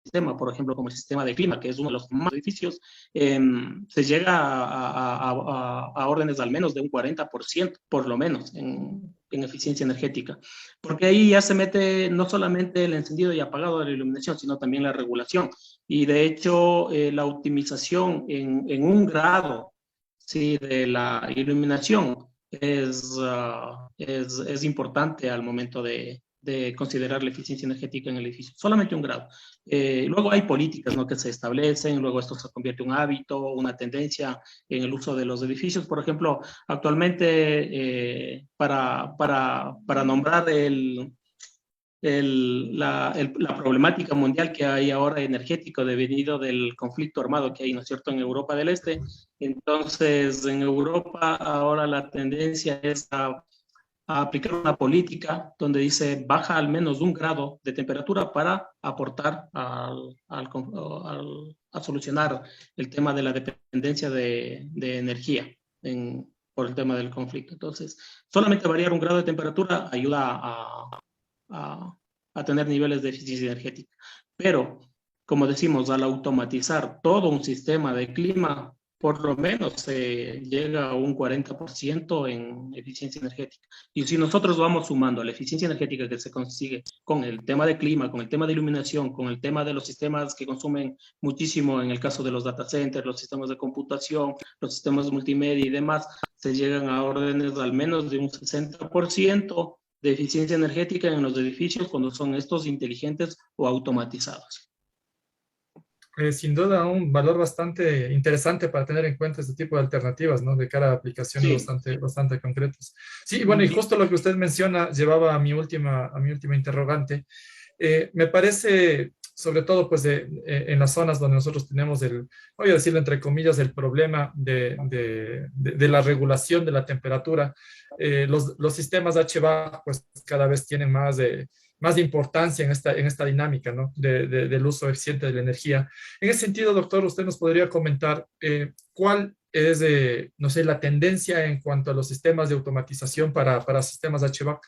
sistema, por ejemplo, como el sistema de clima, que es uno de los más edificios, se llega a órdenes al menos de un 40%, por lo menos, en eficiencia energética. Porque ahí ya se mete no solamente el encendido y apagado de la iluminación, sino también la regulación. Y de hecho, la optimización en un grado, ¿sí?, de la iluminación es importante al momento de considerar la eficiencia energética en el edificio, solamente un grado. Luego hay políticas, ¿no?, que se establecen, luego esto se convierte en un hábito, una tendencia en el uso de los edificios. Por ejemplo, actualmente, para nombrar la problemática mundial que hay ahora energético debido del conflicto armado que hay, ¿no es cierto?, en Europa del Este. Entonces, en Europa ahora la tendencia es a aplicar una política donde dice baja al menos un grado de temperatura para aportar a solucionar el tema de la dependencia de energía por el tema del conflicto. Entonces, solamente variar un grado de temperatura ayuda a tener niveles de eficiencia energética. Pero, como decimos, al automatizar todo un sistema de clima, por lo menos se llega a un 40% en eficiencia energética. Y si nosotros vamos sumando la eficiencia energética que se consigue con el tema de clima, con el tema de iluminación, con el tema de los sistemas que consumen muchísimo, en el caso de los data centers, los sistemas de computación, los sistemas multimedia y demás, se llegan a órdenes al menos de un 60% de eficiencia energética en los edificios cuando son estos inteligentes o automatizados. Sin duda un valor bastante interesante para tener en cuenta este tipo de alternativas, ¿no? De cara a aplicaciones bastante concretas. Sí, bueno, y justo lo que usted menciona llevaba a mi última interrogante. Me parece, sobre todo, pues, en las zonas donde nosotros tenemos voy a decirlo entre comillas, el problema de la regulación de la temperatura, los sistemas HVAC, pues, cada vez tienen más de importancia en esta dinámica, ¿no?, del uso eficiente de la energía. En ese sentido, doctor, usted nos podría comentar cuál es, no sé, la tendencia en cuanto a los sistemas de automatización para sistemas HVAC.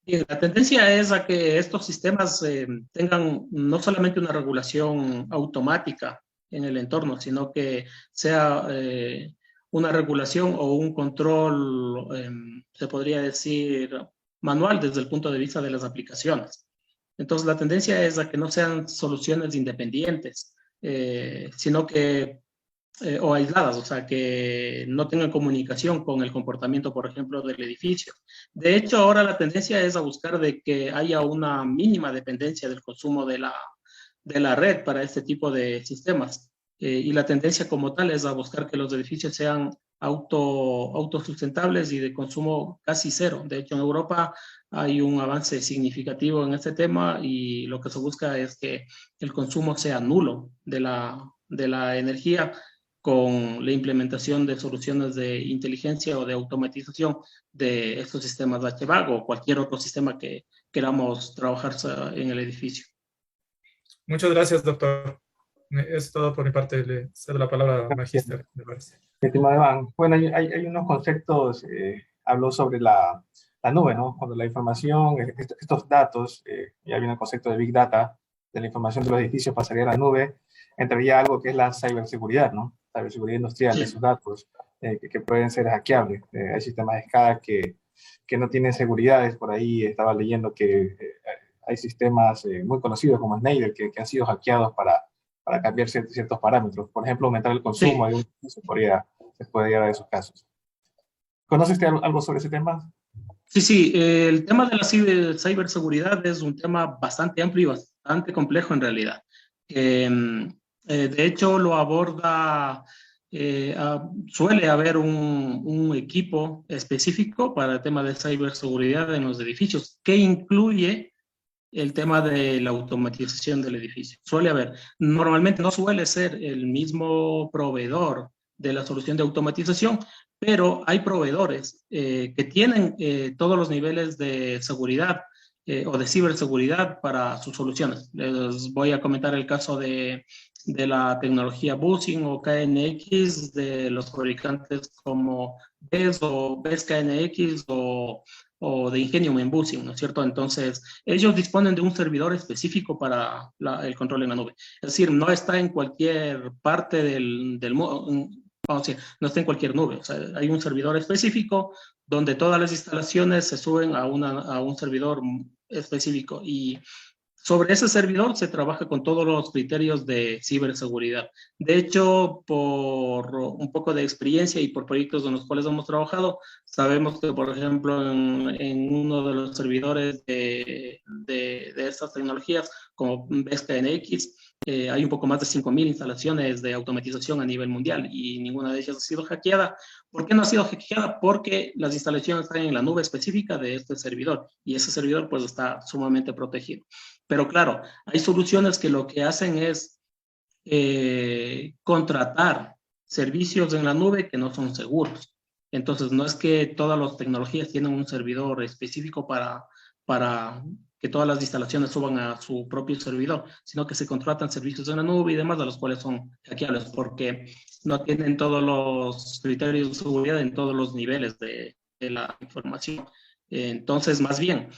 La tendencia es a que estos sistemas tengan no solamente una regulación automática en el entorno, sino que sea una regulación o un control, se podría decir, manual desde el punto de vista de las aplicaciones. Entonces, la tendencia es a que no sean soluciones independientes, sino que o aisladas, o sea, que no tengan comunicación con el comportamiento, por ejemplo, del edificio. De hecho, ahora la tendencia es a buscar de que haya una mínima dependencia del consumo de la red para este tipo de sistemas. Y la tendencia como tal es a buscar que los edificios sean autosustentables y de consumo casi cero. De hecho, en Europa hay un avance significativo en este tema y lo que se busca es que el consumo sea nulo de la energía con la implementación de soluciones de inteligencia o de automatización de estos sistemas de HVAC o cualquier otro sistema que queramos trabajar en el edificio. Muchas gracias, doctor. Es todo por mi parte. Le cedo la palabra al magíster, me parece. Estimado Iván, bueno, hay unos conceptos, habló sobre la la nube, ¿no? Cuando la información, estos datos, ya viene el concepto de Big Data, de la información de los edificios pasaría a la nube, entraría algo que es la ciberseguridad, ¿no? Ciberseguridad industrial de Sí. esos datos, que pueden ser hackeables. Hay sistemas de escala que no tienen seguridades. Por ahí estaba leyendo que hay sistemas muy conocidos como Schneider que han sido hackeados para cambiar ciertos parámetros. Por ejemplo, aumentar el consumo Sí, de un edificio se puede llegar a esos casos. ¿Conoces algo sobre ese tema? sí, sí, el tema de la ciberseguridad es un tema bastante amplio y bastante complejo en realidad. De hecho, lo aborda, suele haber un equipo específico para el tema de ciberseguridad en los edificios que incluye el tema de la automatización del edificio. Suele haber, normalmente no suele ser el mismo proveedor de la solución de automatización, pero hay proveedores que tienen todos los niveles de seguridad o de ciberseguridad para sus soluciones. Les voy a comentar el caso de la tecnología Buzzing o KNX de los fabricantes como BES o BES KNX o de Ingenium en Buzzing, ¿no es cierto? Entonces, ellos disponen de un servidor específico para el control en la nube. Es decir, no está en cualquier parte del mundo, vamos a decir, no está en cualquier nube. O sea, hay un servidor específico donde todas las instalaciones se suben a un servidor específico y sobre ese servidor se trabaja con todos los criterios de ciberseguridad. De hecho, por un poco de experiencia y por proyectos en los cuales hemos trabajado, sabemos que, por ejemplo, en uno de los servidores de estas tecnologías, como BESCANX, hay un poco más de 5.000 instalaciones de automatización a nivel mundial y ninguna de ellas ha sido hackeada. ¿Por qué no ha sido hackeada? Porque las instalaciones están en la nube específica de este servidor y ese servidor pues está sumamente protegido. Pero claro, hay soluciones que lo que hacen es contratar servicios en la nube que no son seguros. Entonces, no es que todas las tecnologías tienen un servidor específico para que todas las instalaciones suban a su propio servidor, sino que se contratan servicios en la nube y demás, de los cuales son hackeables, porque no tienen todos los criterios de seguridad en todos los niveles de la información. Entonces, más bien,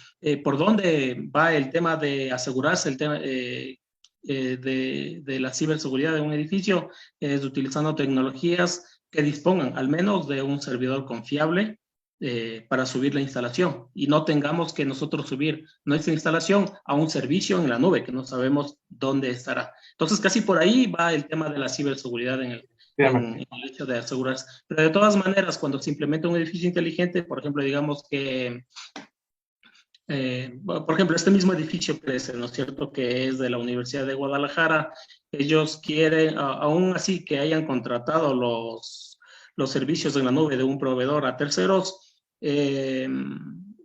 ¿por dónde va el tema de asegurarse el tema de la ciberseguridad de un edificio? Es utilizando tecnologías que dispongan al menos de un servidor confiable para subir la instalación y no tengamos que nosotros subir nuestra instalación a un servicio en la nube que no sabemos dónde estará. Entonces, casi por ahí va el tema de la ciberseguridad en el hecho de asegurarse. Pero de todas maneras, cuando se implementa un edificio inteligente, por ejemplo, digamos que, por ejemplo, este mismo edificio crece, ¿no es cierto?, que es de la Universidad de Guadalajara, ellos quieren, aún así que hayan contratado los servicios en la nube de un proveedor a terceros,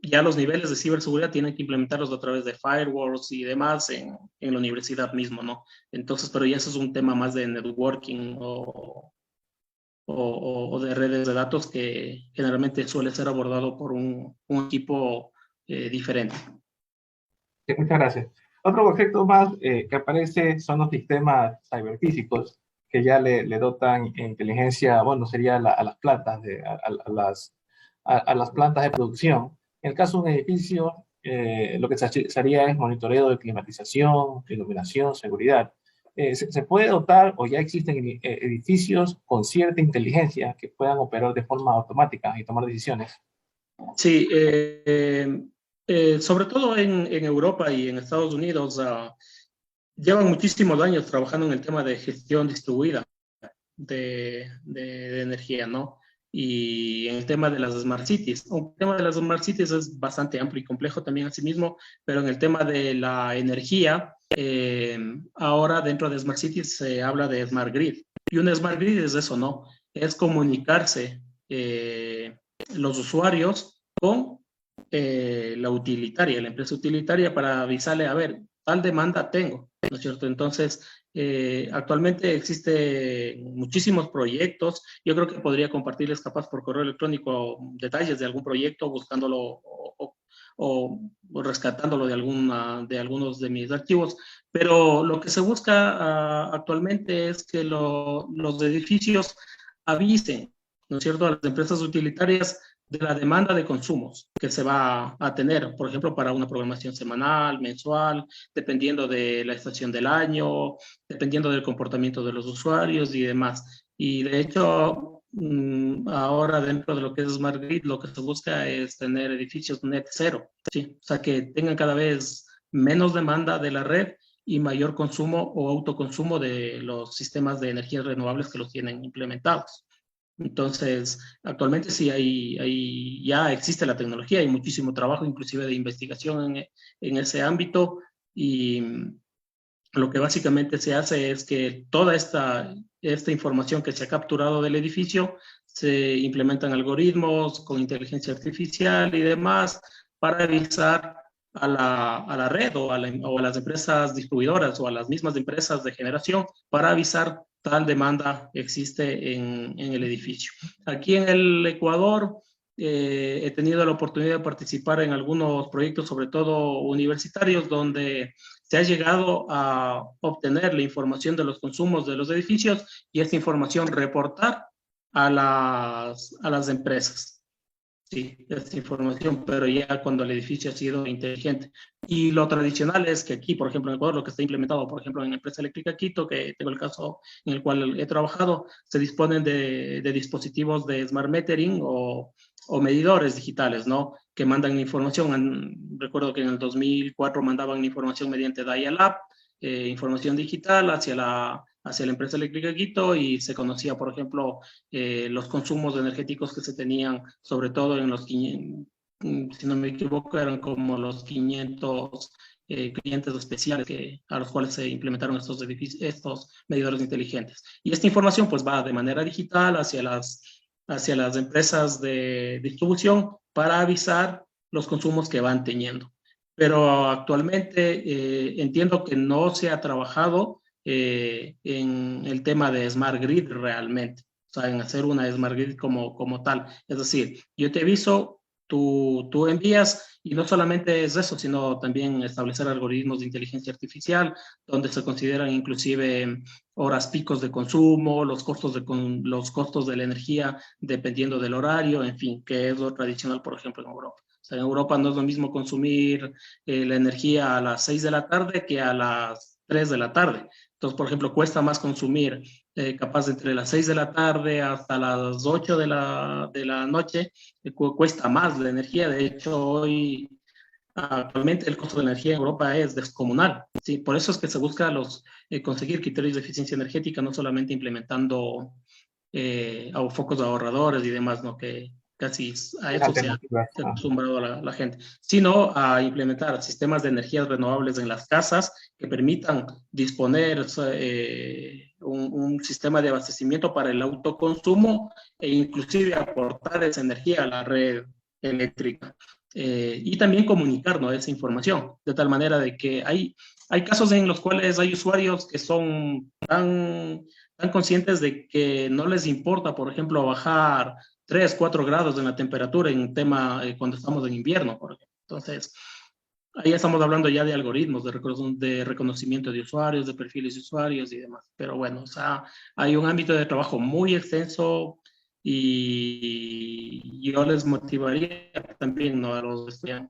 ya los niveles de ciberseguridad tienen que implementarlos a través de firewalls y demás en la universidad mismo, ¿no? Entonces, pero ya eso es un tema más de networking o de redes de datos que generalmente suele ser abordado por un equipo diferente. Sí, muchas gracias. Otro concepto más que aparece son los sistemas ciberfísicos que ya le dotan inteligencia, bueno, sería a las plantas, a las plantas de producción. En el caso de un edificio, lo que se haría es monitoreo de climatización, iluminación, seguridad. Se puede dotar o ya existen edificios con cierta inteligencia que puedan operar de forma automática y tomar decisiones. Sí, sobre todo en Europa y en Estados Unidos, llevan muchísimos años trabajando en el tema de gestión distribuida de energía, ¿no? Y en el tema de las Smart Cities. El tema de las Smart Cities es bastante amplio y complejo también a sí mismo, pero en el tema de la energía, ahora dentro de Smart Cities se habla de Smart Grid. Y un Smart Grid es eso, ¿no? Es comunicarse los usuarios con la utilitaria, la empresa utilitaria, para avisarle, a ver, tal demanda tengo, ¿no es cierto? Entonces, actualmente existen muchísimos proyectos. Yo creo que podría compartirles capaz por correo electrónico detalles de algún proyecto, buscándolo o rescatándolo de algunos de mis archivos. Pero lo que se busca actualmente es que los edificios avisen, ¿no es cierto?, a las empresas utilitarias de la demanda de consumos que se va a tener, por ejemplo, para una programación semanal, mensual, dependiendo de la estación del año, dependiendo del comportamiento de los usuarios y demás. Y de hecho, ahora dentro de lo que es Smart Grid, lo que se busca es tener edificios net cero, ¿sí? O sea, que tengan cada vez menos demanda de la red y mayor consumo o autoconsumo de los sistemas de energías renovables que los tienen implementados. Entonces, actualmente sí ya existe la tecnología, hay muchísimo trabajo, inclusive de investigación en ese ámbito, y lo que básicamente se hace es que toda esta información que se ha capturado del edificio se implementan algoritmos con inteligencia artificial y demás para avisar a la red o a las empresas distribuidoras o a las mismas empresas de generación para avisar tal demanda existe en el edificio. Aquí en el Ecuador he tenido la oportunidad de participar en algunos proyectos, sobre todo universitarios, donde se ha llegado a obtener la información de los consumos de los edificios y esta información reportar a las empresas. Sí, esta información, pero ya cuando el edificio ha sido inteligente. Y lo tradicional es que aquí, por ejemplo, en Ecuador, lo que está implementado, por ejemplo, en la empresa eléctrica Quito, que tengo el caso en el cual he trabajado, se disponen de dispositivos de smart metering o medidores digitales, ¿no? Que mandan información. Recuerdo que en el 2004 mandaban información mediante dial-up, información digital hacia la empresa eléctrica Quito, y se conocía, por ejemplo, los consumos energéticos que se tenían, sobre todo en los 500, si no me equivoco, eran como los 500 clientes especiales a los cuales se implementaron estos medidores inteligentes. Y esta información pues va de manera digital hacia las empresas de distribución para avisar los consumos que van teniendo. Pero actualmente entiendo que no se ha trabajado en el tema de Smart Grid realmente, o sea, en hacer una Smart Grid como tal. Es decir, yo te aviso, tú envías, y no solamente es eso, sino también establecer algoritmos de inteligencia artificial, donde se consideran inclusive horas picos de consumo, los costos de la energía dependiendo del horario, en fin, que es lo tradicional, por ejemplo, en Europa. O sea, en Europa no es lo mismo consumir la energía a las 6 de la tarde que a las 3 de la tarde. Entonces, por ejemplo, cuesta más consumir capaz entre las 6 de la tarde hasta las 8 de la noche, cuesta más la energía. De hecho, hoy, actualmente, el costo de la energía en Europa es descomunal. ¿Sí? Por eso es que se busca conseguir criterios de eficiencia energética, no solamente implementando focos ahorradores y demás, ¿no? Que casi a eso se ha acostumbrado a la gente, sino a implementar sistemas de energías renovables en las casas que permitan disponer un sistema de abastecimiento para el autoconsumo e inclusive aportar esa energía a la red eléctrica. Y también comunicar, ¿no?, esa información, de tal manera de que hay casos en los cuales hay usuarios que son tan conscientes de que no les importa, por ejemplo, bajar 3, 4 grados en la temperatura en un tema cuando estamos en invierno, por ejemplo. Entonces, ahí estamos hablando ya de algoritmos, de reconocimiento de usuarios, de perfiles de usuarios y demás. Pero bueno, o sea, hay un ámbito de trabajo muy extenso y yo les motivaría también, ¿no?, a los que estén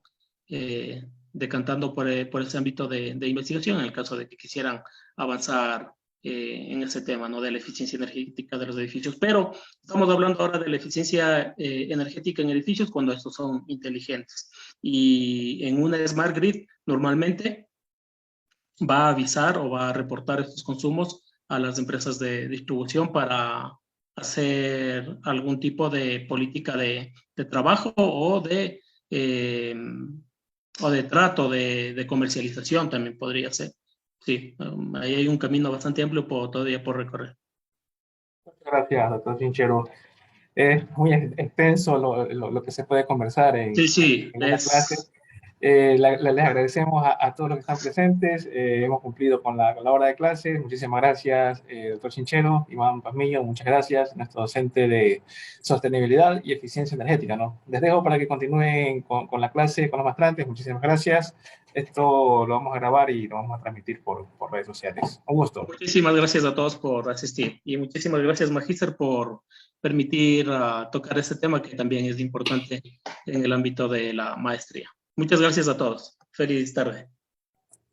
decantando por ese ámbito de investigación en el caso de que quisieran avanzar en ese tema, ¿no?, de la eficiencia energética de los edificios. Pero estamos hablando ahora de la eficiencia energética en edificios cuando estos son inteligentes. Y en una Smart Grid normalmente va a avisar o va a reportar estos consumos a las empresas de distribución para hacer algún tipo de política de trabajo o de trato de comercialización también podría ser. Sí, ahí hay un camino bastante amplio todavía por recorrer. Muchas gracias, doctor Chinchero. Es muy extenso lo que se puede conversar en una clase. Les agradecemos a todos los que están presentes. Hemos cumplido con la hora de clase. Muchísimas gracias, doctor Chinchero, Iván Pazmiño, muchas gracias, nuestro docente de sostenibilidad y eficiencia energética, ¿no? Les dejo para que continúen con la clase con los maestrantes. Muchísimas gracias. Esto lo vamos a grabar y lo vamos a transmitir por redes sociales. Un gusto. Muchísimas gracias a todos por asistir. Y muchísimas gracias, Magíster, por permitir tocar este tema que también es importante en el ámbito de la maestría. Muchas gracias a todos. Feliz tarde.